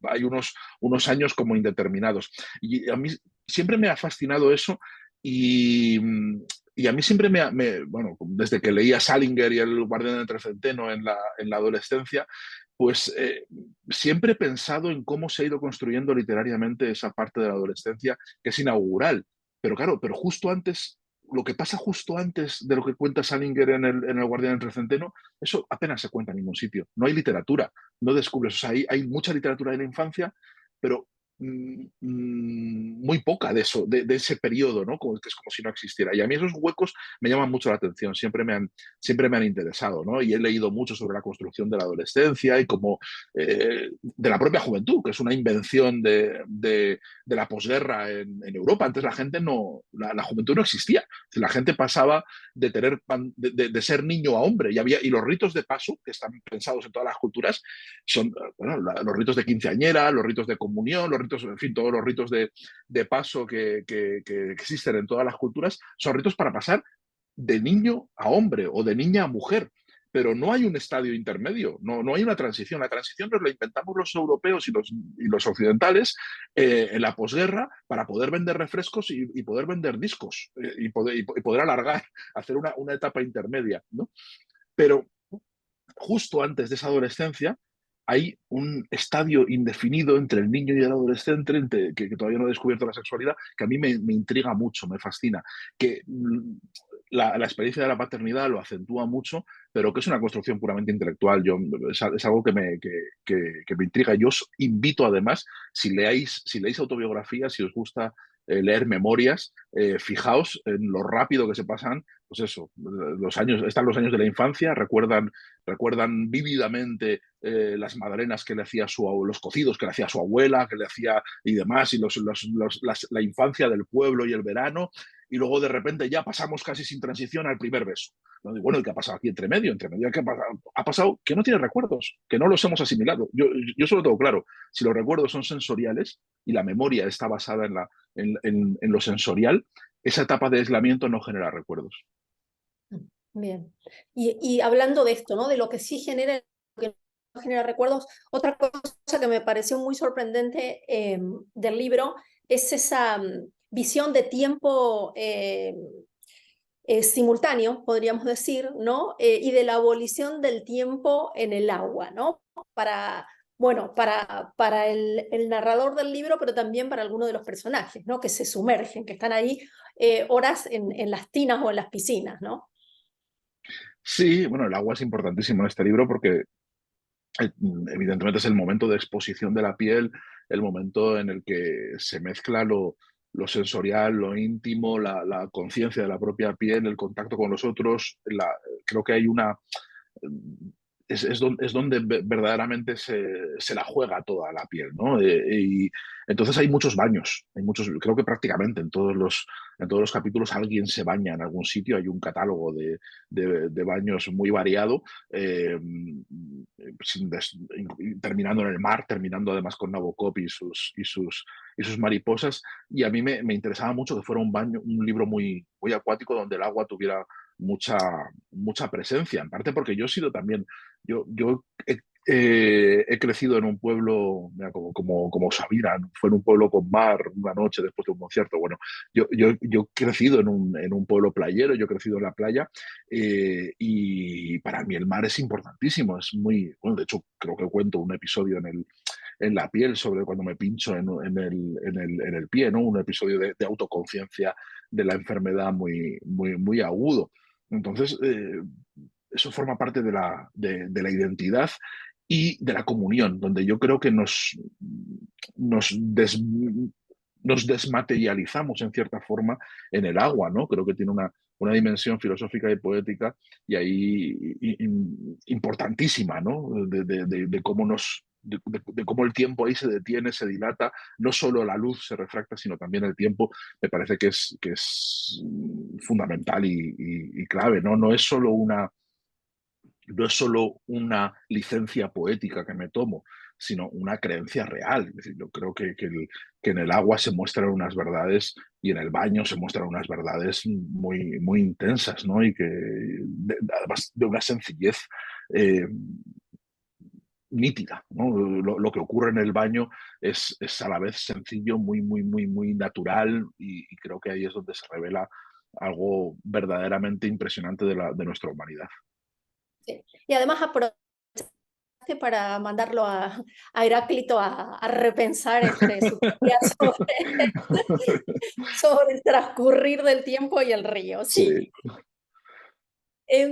Hay unos años como indeterminados. Y a mí siempre me ha fascinado eso y, y a mí siempre bueno, desde que leía Salinger y El Guardián del Trecenteno en la adolescencia, pues siempre he pensado en cómo se ha ido construyendo literariamente esa parte de la adolescencia que es inaugural. Pero claro, justo antes, lo que pasa justo antes de lo que cuenta Salinger en el Guardián del Trecenteno, eso apenas se cuenta en ningún sitio. No hay literatura, no descubres. O sea, hay mucha literatura de la infancia, pero muy poca de eso, de ese periodo, ¿no? Que es como si no existiera. Y a mí esos huecos me llaman mucho la atención, siempre me han interesado, ¿no? Y he leído mucho sobre la construcción de la adolescencia y como de la propia juventud, que es una invención de la posguerra en Europa. Antes la gente la juventud no existía. La gente pasaba de ser niño a hombre y los ritos de paso, que están pensados en todas las culturas, son bueno, los ritos de quinceañera, los ritos de comunión, los ritos, en fin, todos los ritos de paso que existen en todas las culturas, son ritos para pasar de niño a hombre o de niña a mujer. Pero no hay un estadio intermedio, no hay una transición. La transición nos la inventamos los europeos y los occidentales en la posguerra para poder vender refrescos y poder vender discos y poder alargar, hacer una etapa intermedia, ¿no? Pero justo antes de esa adolescencia hay un estadio indefinido entre el niño y el adolescente, que todavía no ha descubierto la sexualidad, que a mí me intriga mucho, me fascina, que la experiencia de la paternidad lo acentúa mucho, pero que es una construcción puramente intelectual. Es algo que me intriga. Yo os invito, además, si leéis autobiografías, si os gusta leer memorias, fijaos en lo rápido que se pasan, pues eso, los años, están los años de la infancia, recuerdan vívidamente las madrenas que le hacía los cocidos que le hacía su abuela, que le hacía y demás, y la infancia del pueblo y el verano, y luego de repente ya pasamos casi sin transición al primer beso. ¿No? Y bueno, ¿y qué ha pasado aquí entre medio? Entre medio, ¿qué ha pasado? Que no tiene recuerdos, que no los hemos asimilado. Yo solo tengo claro, si los recuerdos son sensoriales y la memoria está basada en lo sensorial, esa etapa de aislamiento no genera recuerdos. Bien. Y hablando de esto, ¿no? De lo que sí genera, lo que no genera recuerdos, otra cosa que me pareció muy sorprendente del libro es esa visión de tiempo simultáneo, podríamos decir, ¿no? Y de la abolición del tiempo en el agua, ¿no? Bueno, para el narrador del libro, pero también para algunos de los personajes, ¿no? Que se sumergen, que están ahí horas en las tinas o en las piscinas, ¿no? Sí, bueno, el agua es importantísimo en este libro porque evidentemente es el momento de exposición de la piel, el momento en el que se mezcla lo sensorial, lo íntimo, la conciencia de la propia piel, el contacto con los otros. Creo que hay una... Es donde verdaderamente se la juega toda la piel, ¿no? Y entonces hay muchos baños, creo que prácticamente en todos los capítulos alguien se baña en algún sitio, hay un catálogo de baños muy variado, terminando en el mar, terminando además con Nabokov y sus mariposas, y a mí me interesaba mucho que fuera un libro muy, muy acuático donde el agua tuviera mucha presencia, en parte porque yo he sido también, yo he crecido en un pueblo, mira, como Sabina, fue en un pueblo con mar una noche después de un concierto. Bueno, yo he crecido en un pueblo playero, yo he crecido en la playa, y para mí el mar es importantísimo, es muy, bueno, de hecho creo que cuento un episodio en la piel sobre cuando me pincho en el pie, ¿no? Un episodio de autoconciencia de la enfermedad muy agudo. Entonces, eso forma parte de la identidad y de la comunión, donde yo creo que nos, des, nos desmaterializamos en cierta forma en el agua, ¿no? Creo que tiene una dimensión filosófica y poética y ahí importantísima, ¿no? De cómo de cómo el tiempo ahí se detiene, se dilata, no solo la luz se refracta, sino también el tiempo, me parece que es fundamental y clave, ¿no? No es solo una licencia poética que me tomo, sino una creencia real. Es decir, yo creo que en el agua se muestran unas verdades y en el baño se muestran unas verdades muy intensas, ¿no? Y que además de una sencillez nítida, ¿no? Lo que ocurre en el baño es a la vez sencillo, muy natural y creo que ahí es donde se revela algo verdaderamente impresionante de nuestra humanidad. Sí. Y además aprovechaste para mandarlo a Heráclito a repensar su teoría sobre el transcurrir del tiempo y el río. Sí. Sí.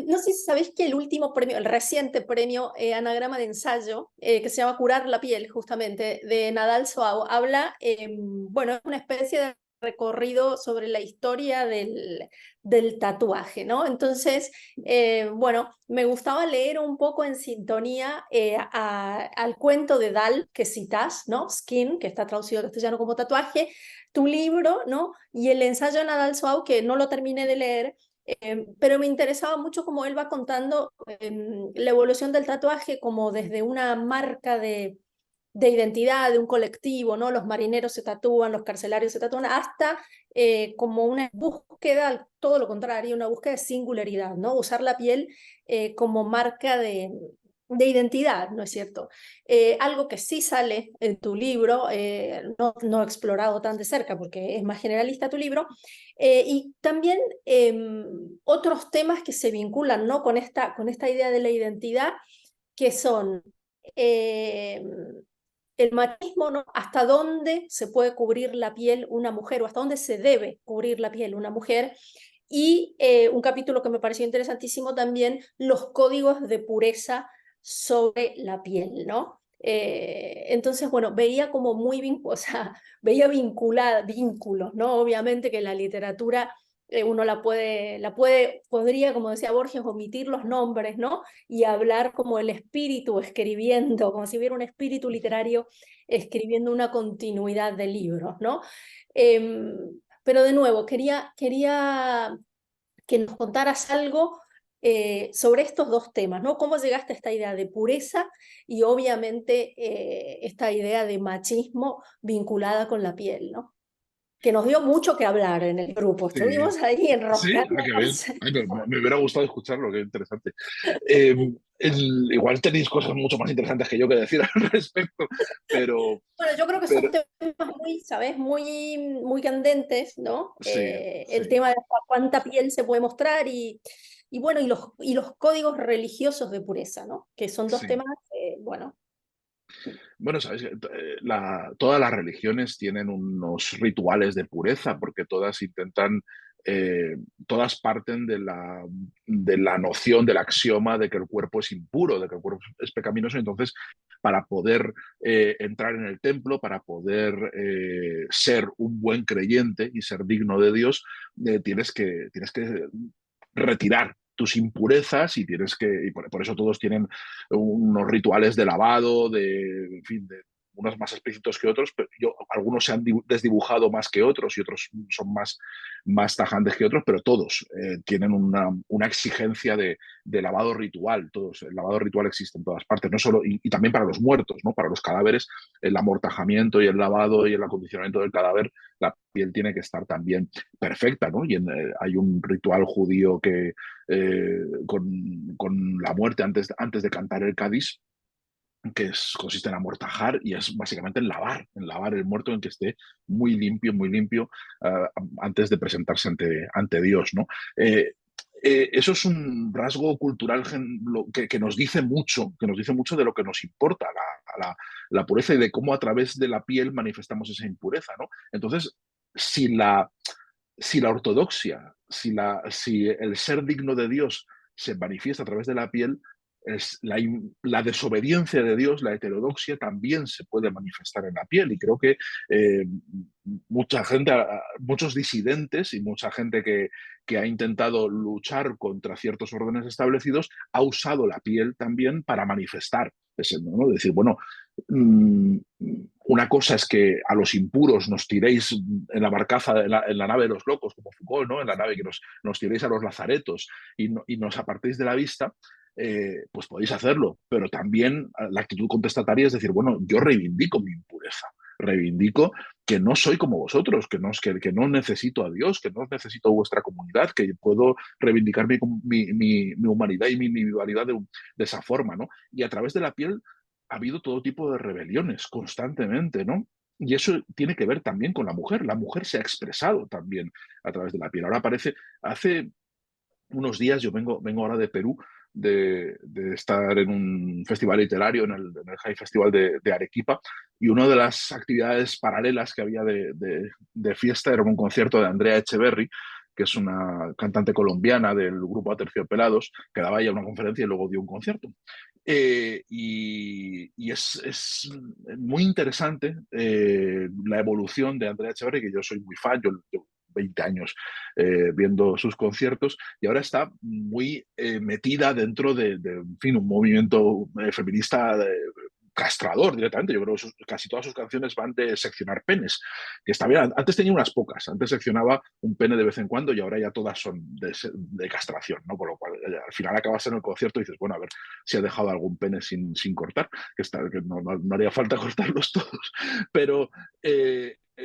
No sé si sabéis que el último premio, el reciente premio Anagrama de Ensayo, que se llama Curar la piel, justamente, de Nadal Soau, habla, bueno, es una especie de recorrido sobre la historia del tatuaje, ¿no? Entonces, bueno, me gustaba leer un poco en sintonía al cuento de Dahl que citas, ¿no? Skin, que está traducido al castellano como tatuaje, tu libro, ¿no? Y el ensayo de Nadal Soau, que no lo terminé de leer, pero me interesaba mucho cómo él va contando la evolución del tatuaje como desde una marca de identidad, de un colectivo, ¿no? Los marineros se tatúan, los carcelarios se tatúan, hasta como una búsqueda, todo lo contrario, una búsqueda de singularidad, ¿no? Usar la piel como marca de identidad, ¿no es cierto? Algo que sí sale en tu libro, no he explorado tan de cerca porque es más generalista tu libro, y también otros temas que se vinculan, ¿no? con esta idea de la identidad, que son el machismo, ¿no? Hasta dónde se puede cubrir la piel una mujer o hasta dónde se debe cubrir la piel una mujer. Y un capítulo que me pareció interesantísimo también, los códigos de pureza sobre la piel, ¿no? Entonces, bueno, veía como o sea, veía vínculos, ¿no? Obviamente que la literatura uno podría, como decía Borges, omitir los nombres, ¿no? Y hablar como el espíritu escribiendo, como si hubiera un espíritu literario escribiendo una continuidad de libros, ¿no? Pero de nuevo, quería que nos contaras algo sobre estos dos temas, ¿no? ¿Cómo llegaste a esta idea de pureza y obviamente esta idea de machismo vinculada con la piel, ¿no? Que nos dio mucho que hablar en el grupo. Sí, Estuvimos ahí sí, qué bien. enroscándonos. Ay, me hubiera gustado escucharlo, qué interesante. Igual tenéis cosas mucho más interesantes que yo que decir al respecto, pero, Bueno, yo creo que son pero temas muy, ¿sabes? Muy candentes, ¿no? sí, El sí, tema de cuánta piel se puede mostrar y bueno, y los códigos religiosos de pureza, ¿no? Que son dos sí. temas, bueno. Bueno, sabes, todas las religiones tienen unos rituales de pureza porque todas intentan, todas parten de la noción, del axioma de que el cuerpo es impuro, de que el cuerpo es pecaminoso. Entonces, para poder entrar en el templo, para poder ser un buen creyente y ser digno de Dios, tienes que retirar tus impurezas y tienes que, y por eso todos tienen unos rituales de lavado, en fin, de unos más explícitos que otros, pero algunos se han desdibujado más que otros y otros son más tajantes que otros, pero todos tienen una exigencia de lavado ritual. Todos, el lavado ritual existe en todas partes, no solo, y también para los muertos, ¿no? Para los cadáveres, el amortajamiento y el lavado y el acondicionamiento del cadáver, la piel tiene que estar también perfecta, ¿no? Y hay un ritual judío que con la muerte antes de cantar el Cádiz, consiste en amortajar y es básicamente en lavar el muerto, en que esté muy limpio antes de presentarse ante Dios, ¿no? Eso es un rasgo cultural que nos dice mucho, de lo que nos importa, la pureza y de cómo a través de la piel manifestamos esa impureza, ¿no? Entonces, si la ortodoxia, si el ser digno de Dios se manifiesta a través de la piel, la desobediencia de Dios, la heterodoxia, también se puede manifestar en la piel. Y creo que eh, mucha gente, muchos disidentes y mucha gente que ha intentado luchar contra ciertos órdenes establecidos, ha usado la piel también para manifestar ese, ¿no? Decir, bueno, una cosa es que a los impuros nos tiréis en la barcaza, en la nave de los locos, como Foucault, ¿no? En la nave que nos tiréis a los lazaretos y nos apartéis de la vista, pues podéis hacerlo. Pero también la actitud contestataria es decir, bueno, yo reivindico mi impureza, reivindico que no soy como vosotros, que no necesito a Dios, que no necesito vuestra comunidad, que puedo reivindicar mi humanidad y mi individualidad de esa forma, ¿no? Y a través de la piel ha habido todo tipo de rebeliones constantemente, ¿no? Y eso tiene que ver también con la mujer. La mujer se ha expresado también a través de la piel. Ahora aparece, hace unos días, yo vengo ahora de Perú, de estar en un festival literario, en el High Festival de Arequipa, y una de las actividades paralelas que había de fiesta era un concierto de Andrea Echeverry, que es una cantante colombiana del grupo Aterciopelados, que daba ya una conferencia y luego dio un concierto. Y es muy interesante la evolución de Andrea Echeverry, que yo soy muy fan, yo 20 años viendo sus conciertos y ahora está muy metida dentro en fin, un movimiento feminista castrador directamente. Yo creo que casi todas sus canciones van de seccionar penes, que está bien. Antes tenía unas pocas, antes seccionaba un pene de vez en cuando y ahora ya todas son de castración, ¿no? Con lo cual al final acabas en el concierto y dices, bueno, a ver si ha dejado algún pene sin cortar, que no haría falta cortarlos todos, pero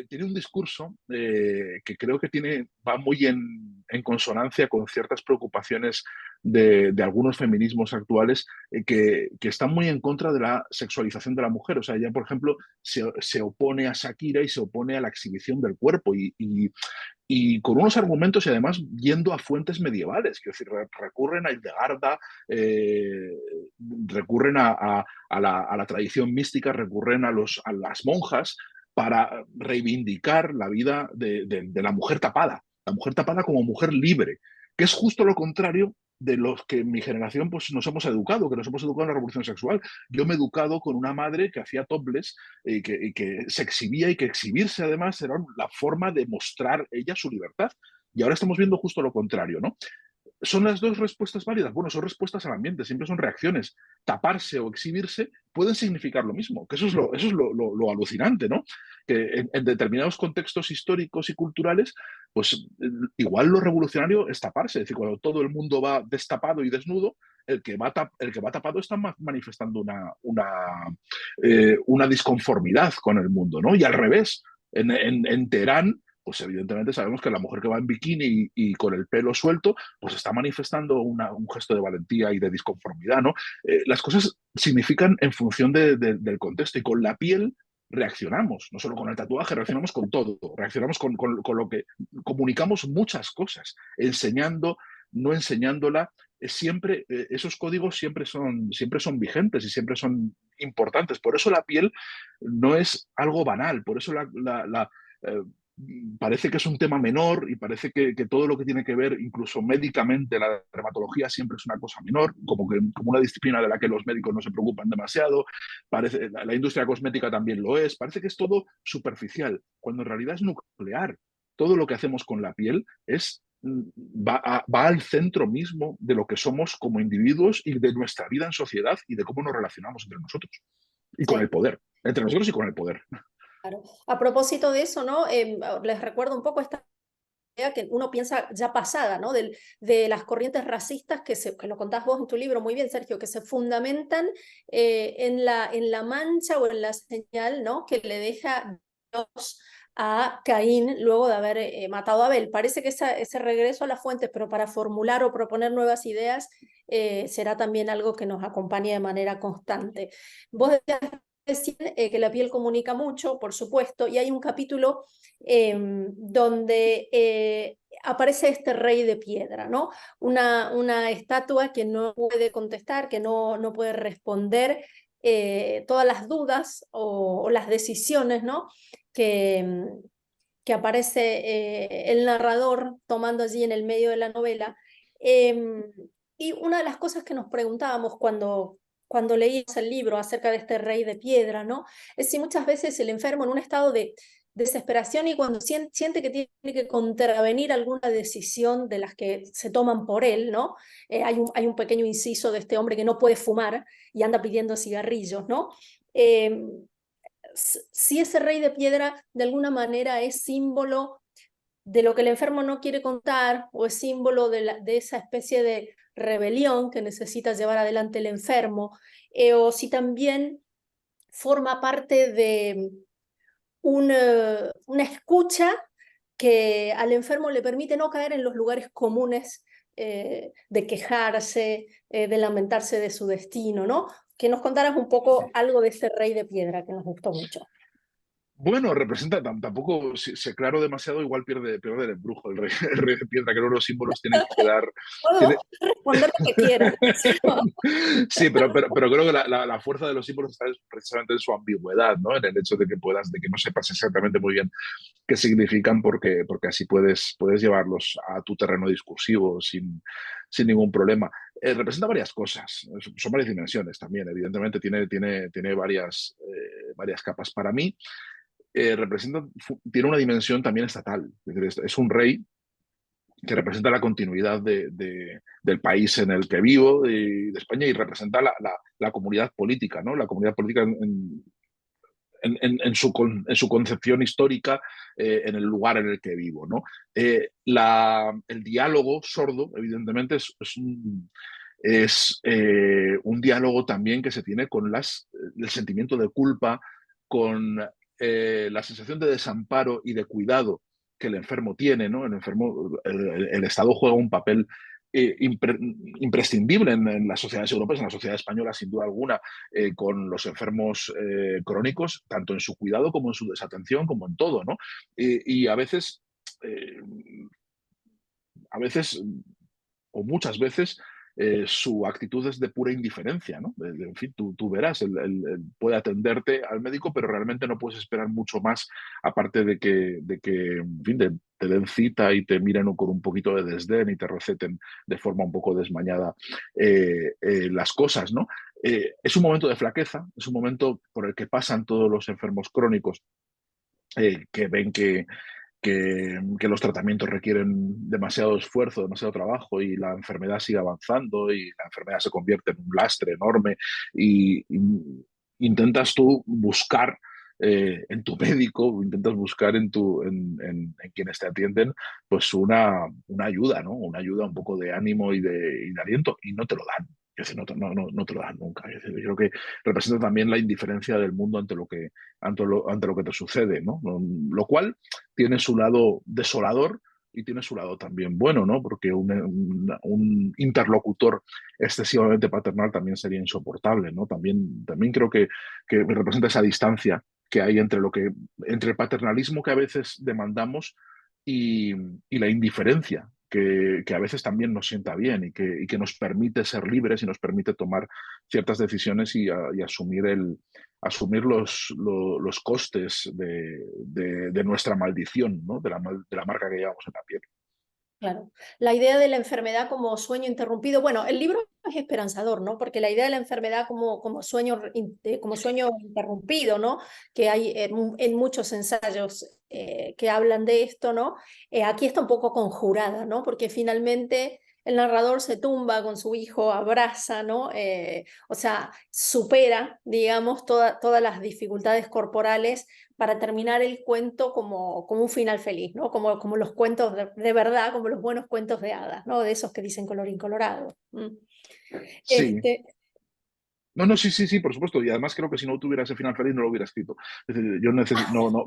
tiene un discurso que creo que va muy en consonancia con ciertas preocupaciones de algunos feminismos actuales que están muy en contra de la sexualización de la mujer. O sea, ella, por ejemplo, se opone a Shakira y se opone a la exhibición del cuerpo y con unos argumentos y además yendo a fuentes medievales, que decir, recurren a Hildegarda, recurren a la tradición mística, recurren a las monjas para reivindicar la vida de la mujer tapada como mujer libre, que es justo lo contrario de los que en mi generación pues, nos hemos educado, que nos hemos educado en la revolución sexual. Yo me he educado con una madre que hacía topless y que se exhibía y que exhibirse además era la forma de mostrar ella su libertad. Y ahora estamos viendo justo lo contrario, ¿no? ¿Son las dos respuestas válidas? Bueno, son respuestas al ambiente, siempre son reacciones. Taparse o exhibirse pueden significar lo mismo, que eso es lo alucinante, ¿no? Que en determinados contextos históricos y culturales, pues igual lo revolucionario es taparse, es decir, cuando todo el mundo va destapado y desnudo, el que va tapado está manifestando una disconformidad con el mundo, ¿no? Y al revés, en Teherán, pues evidentemente sabemos que la mujer que va en bikini y con el pelo suelto, pues está manifestando un gesto de valentía y de disconformidad, ¿no? Las cosas significan en función del contexto y con la piel reaccionamos, no solo con el tatuaje, reaccionamos con todo, reaccionamos con lo que comunicamos muchas cosas, enseñando, no enseñándola, siempre, esos códigos siempre son vigentes y siempre son importantes. Por eso la piel no es algo banal, por eso parece que es un tema menor y parece que todo lo que tiene que ver, incluso médicamente, la dermatología siempre es una cosa menor, como una disciplina de la que los médicos no se preocupan demasiado, la industria cosmética también lo es, parece que es todo superficial, cuando en realidad es nuclear. Todo lo que hacemos con la piel va al centro mismo de lo que somos como individuos y de nuestra vida en sociedad y de cómo nos relacionamos entre nosotros y con el Sí. poder, entre nosotros y con el poder. Claro. A propósito de eso, ¿no? Les recuerdo un poco esta idea que uno piensa ya pasada, ¿no? De las corrientes racistas que lo contás vos en tu libro muy bien, Sergio, que se fundamentan en la mancha o en la señal, ¿no? Que le deja Dios a Caín luego de haber matado a Abel. Parece que ese regreso a las fuentes, pero para formular o proponer nuevas ideas, será también algo que nos acompañe de manera constante. Vos decías recién que la piel comunica mucho, por supuesto, y hay un capítulo donde aparece este rey de piedra, ¿no? Una estatua que no puede contestar, que no puede responder todas las dudas o las decisiones, ¿no? Que, que aparece el narrador tomando allí en el medio de la novela. Y una de las cosas que nos preguntábamos cuando leíamos el libro acerca de este rey de piedra, ¿no? Es si muchas veces el enfermo en un estado de desesperación y cuando siente que tiene que contravenir alguna decisión de las que se toman por él, ¿no? Hay un pequeño inciso de este hombre que no puede fumar y anda pidiendo cigarrillos, ¿no? Si ese rey de piedra de alguna manera es símbolo de lo que el enfermo no quiere contar o es símbolo de esa especie de rebelión que necesita llevar adelante el enfermo, o si también forma parte de una escucha que al enfermo le permite no caer en los lugares comunes de quejarse, de lamentarse de su destino, ¿no? Que nos contaras un poco algo de ese rey de piedra que nos gustó mucho. Bueno, representa, tampoco, si aclaro demasiado, igual pierde el embrujo. El rey de piedra, que los símbolos tienen que quedar. Puedo responder lo que quieras. Sí, pero creo que la fuerza de los símbolos está precisamente en su ambigüedad, ¿no? En el hecho de que no sepas exactamente muy bien qué significan, porque así puedes llevarlos a tu terreno discursivo sin ningún problema. Representa varias cosas, son varias dimensiones también, evidentemente tiene varias capas. Para mí, tiene una dimensión también estatal. Es un rey que representa la continuidad del país en el que vivo, de España, y representa la comunidad política, ¿no? La comunidad política en su concepción histórica, en el lugar en el que vivo, ¿no? El diálogo sordo, evidentemente, es un diálogo también que se tiene con el sentimiento de culpa, con la sensación de desamparo y de cuidado que el enfermo tiene, ¿no? El Estado juega un papel imprescindible en las sociedades europeas, en la sociedad española, sin duda alguna, con los enfermos crónicos, tanto en su cuidado como en su desatención, como en todo, ¿no? Y eh, a veces o muchas veces, su actitud es de pura indiferencia, ¿no? En fin, tú verás, él puede atenderte al médico, pero realmente no puedes esperar mucho más, aparte de que en fin, te den cita y te miren con un poquito de desdén y te receten de forma un poco desmañada las cosas, ¿no? Es un momento de flaqueza, es un momento por el que pasan todos los enfermos crónicos que ven que los tratamientos requieren demasiado esfuerzo, demasiado trabajo y la enfermedad sigue avanzando y la enfermedad se convierte en un lastre enorme y intentas tú buscar en tu médico, intentas buscar en quienes te atienden, pues una ayuda, ¿no? Una ayuda, un poco de ánimo y de aliento, y no te lo dan. Es decir, no te lo dan nunca. Es decir, yo creo que representa también la indiferencia del mundo ante lo que te sucede, ¿no? Lo cual tiene su lado desolador y tiene su lado también bueno, ¿no? Porque un interlocutor excesivamente paternal también sería insoportable, ¿no? También creo que representa esa distancia que hay entre el paternalismo que a veces demandamos y la indiferencia que a veces también nos sienta bien y que nos permite ser libres y nos permite tomar ciertas decisiones y asumir los costes de nuestra maldición, ¿no? De la marca que llevamos en la piel. Claro, la idea de la enfermedad como sueño interrumpido, bueno, el libro es esperanzador, ¿no? Porque la idea de la enfermedad como sueño interrumpido, ¿no? Que hay en muchos ensayos que hablan de esto, ¿no? Aquí está un poco conjurada, ¿no? Porque finalmente el narrador se tumba con su hijo, abraza, ¿no? O sea, supera, digamos, todas las dificultades corporales para terminar el cuento como un final feliz, ¿no? Como los cuentos de verdad, como los buenos cuentos de hadas, ¿no? De esos que dicen colorín colorado. Sí. Este, No, no, sí, sí, sí, por supuesto. Y además creo que si no tuviera ese final feliz no lo hubiera escrito. Es decir, yo no, no.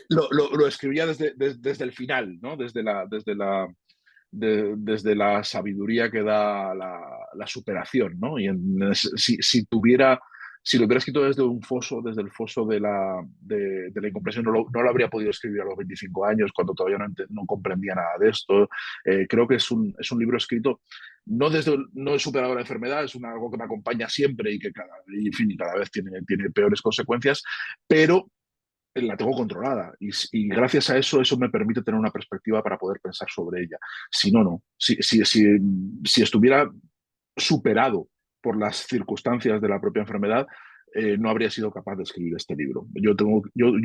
Lo escribía desde el final, ¿no? Desde la sabiduría que da la superación, ¿no? Si lo hubiera escrito desde el foso de la incomprensión, no lo habría podido escribir a los 25 años, cuando todavía no comprendía nada de esto. Creo que es un libro escrito, no he superado la enfermedad, es algo que me acompaña siempre y que en fin, cada vez tiene peores consecuencias, pero la tengo controlada y gracias a eso me permite tener una perspectiva para poder pensar sobre ella. Si no, no. Si estuviera superado por las circunstancias de la propia enfermedad, no habría sido capaz de escribir este libro. Yo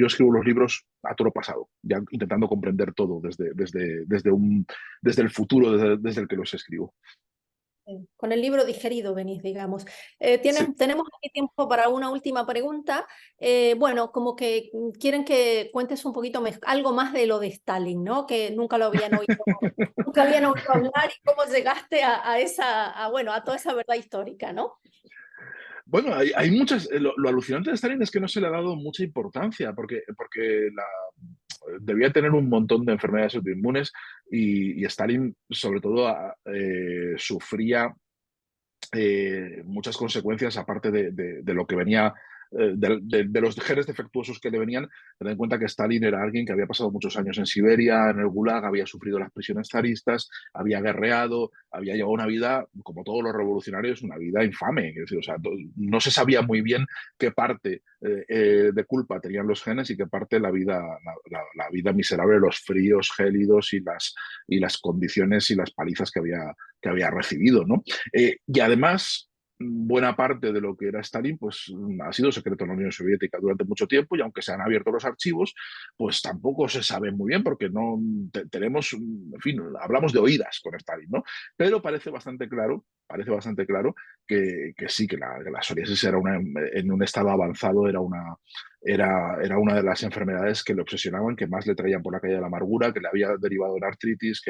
escribo los libros a toro pasado, ya intentando comprender todo desde el futuro, desde el que los escribo. con el libro digerido venís, digamos. Sí. Tenemos aquí tiempo para una última pregunta. Bueno, como que quieren que cuentes un poquito algo más de lo de Stalin, ¿no? Que nunca habían oído hablar y cómo llegaste bueno, a toda esa verdad histórica, ¿no? Bueno, hay muchas. Lo alucinante de Stalin es que no se le ha dado mucha importancia, porque debía tener un montón de enfermedades autoinmunes y Stalin, sobre todo, sufría muchas consecuencias, aparte de lo que venía, de los genes defectuosos que le venían. Ten en cuenta que Stalin era alguien que había pasado muchos años en Siberia, en el Gulag, había sufrido las prisiones zaristas, había guerreado, había llevado una vida, como todos los revolucionarios, una vida infame. Es decir, o sea, no se sabía muy bien qué parte de culpa tenían los genes y qué parte la vida miserable, los fríos gélidos y las condiciones y las palizas que había recibido, ¿no? Y además, buena parte de lo que era Stalin pues, ha sido secreto en la Unión Soviética durante mucho tiempo y aunque se han abierto los archivos, pues tampoco se sabe muy bien porque no tenemos, en fin, hablamos de oídas con Stalin, ¿no? Pero parece bastante claro que sí, que la psoriasis en un estado avanzado era una de las enfermedades que le obsesionaban, que más le traían por la calle de la amargura, que le había derivado en artritis,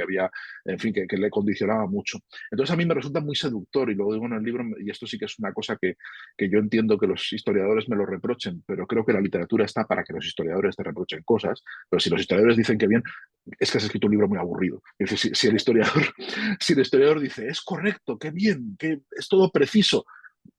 en fin, que le condicionaba mucho. Entonces a mí me resulta muy seductor y lo digo en el libro, y esto sí que es una cosa que yo entiendo que los historiadores me lo reprochen, pero creo que la literatura está para que los historiadores te reprochen cosas, pero si los historiadores dicen que bien, es que has escrito un libro muy aburrido. Es decir, si el historiador dice, es correcto, qué bien, que es todo preciso,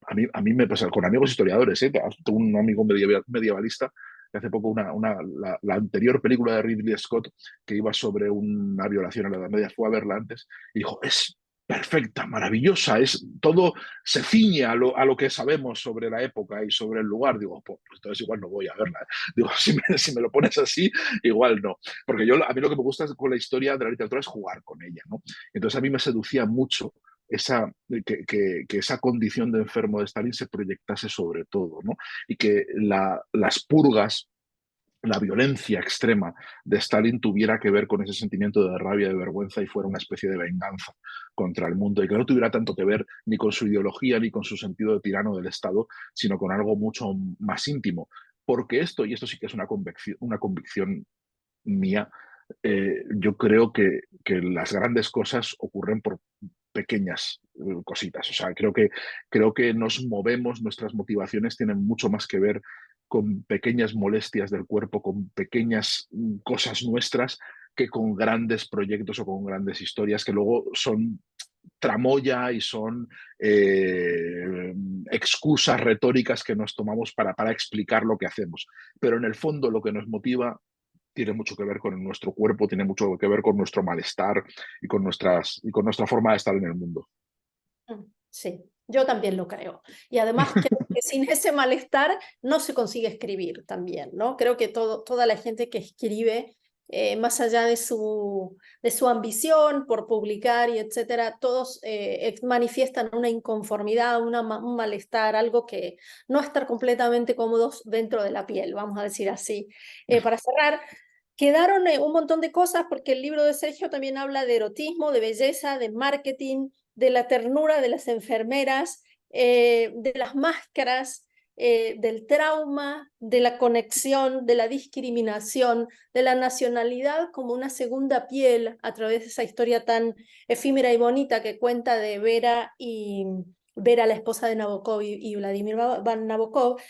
a mí me pasa con amigos historiadores, ¿eh? Tengo un amigo medievalista que hace poco la anterior película de Ridley Scott que iba sobre una violación a la Edad Media, fue a verla antes y dijo, es perfecta, maravillosa, todo se ciñe a lo que sabemos sobre la época y sobre el lugar. Digo, pues entonces igual no voy a verla. Digo, si me lo pones así, igual no. Porque a mí lo que me gusta con la historia de la literatura es jugar con ella, ¿no? Entonces a mí me seducía mucho que esa condición de enfermo de Stalin se proyectase sobre todo, ¿no? Y que las purgas, la violencia extrema de Stalin tuviera que ver con ese sentimiento de rabia, de vergüenza y fuera una especie de venganza contra el mundo y que no tuviera tanto que ver ni con su ideología ni con su sentido de tirano del Estado, sino con algo mucho más íntimo. Porque esto, y esto sí que es una convicción mía, yo creo que las grandes cosas ocurren por pequeñas cositas. O sea, creo que nos movemos, nuestras motivaciones tienen mucho más que ver con pequeñas molestias del cuerpo, con pequeñas cosas nuestras, que con grandes proyectos o con grandes historias que luego son tramoya y son excusas retóricas que nos tomamos para explicar lo que hacemos. Pero en el fondo lo que nos motiva tiene mucho que ver con nuestro cuerpo, tiene mucho que ver con nuestro malestar y con nuestra forma de estar en el mundo. Sí, yo también lo creo. Y además creo que sin ese malestar no se consigue escribir también, ¿no? Creo que toda la gente que escribe, más allá de su ambición por publicar y etcétera, todos manifiestan una inconformidad, un malestar, algo que no estar completamente cómodos dentro de la piel, vamos a decir así. Para cerrar, quedaron un montón de cosas porque el libro de Sergio también habla de erotismo, de belleza, de marketing, de la ternura de las enfermeras, de las máscaras, del trauma, de la conexión, de la discriminación, de la nacionalidad como una segunda piel a través de esa historia tan efímera y bonita que cuenta de Vera, la esposa de Nabokov y Vladimir Van Nabokov.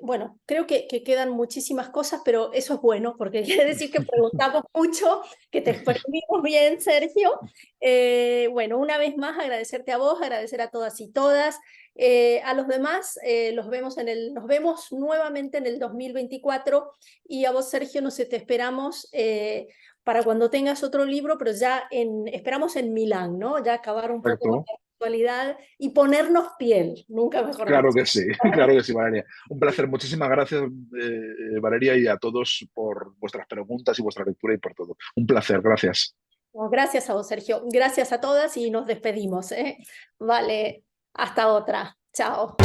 Bueno, creo que quedan muchísimas cosas, pero eso es bueno, porque quiere decir que preguntamos mucho, que te exprimimos bien, Sergio. Bueno, una vez más agradecerte a vos, agradecer a todas y todas. A los demás nos vemos nuevamente en el 2024 y a vos, Sergio, nos te esperamos para cuando tengas otro libro, pero ya esperamos en Milán, ¿no? Ya acabar un poco con Perfecto. la actualidad y ponernos piel, nunca mejor Claro dicho. que sí, claro que sí, Valeria. Un placer. Muchísimas gracias, Valeria, y a todos por vuestras preguntas y vuestra lectura y por todo. Un placer, gracias. No, gracias a vos, Sergio. Gracias a todas y nos despedimos, ¿eh? Vale, hasta otra. Chao.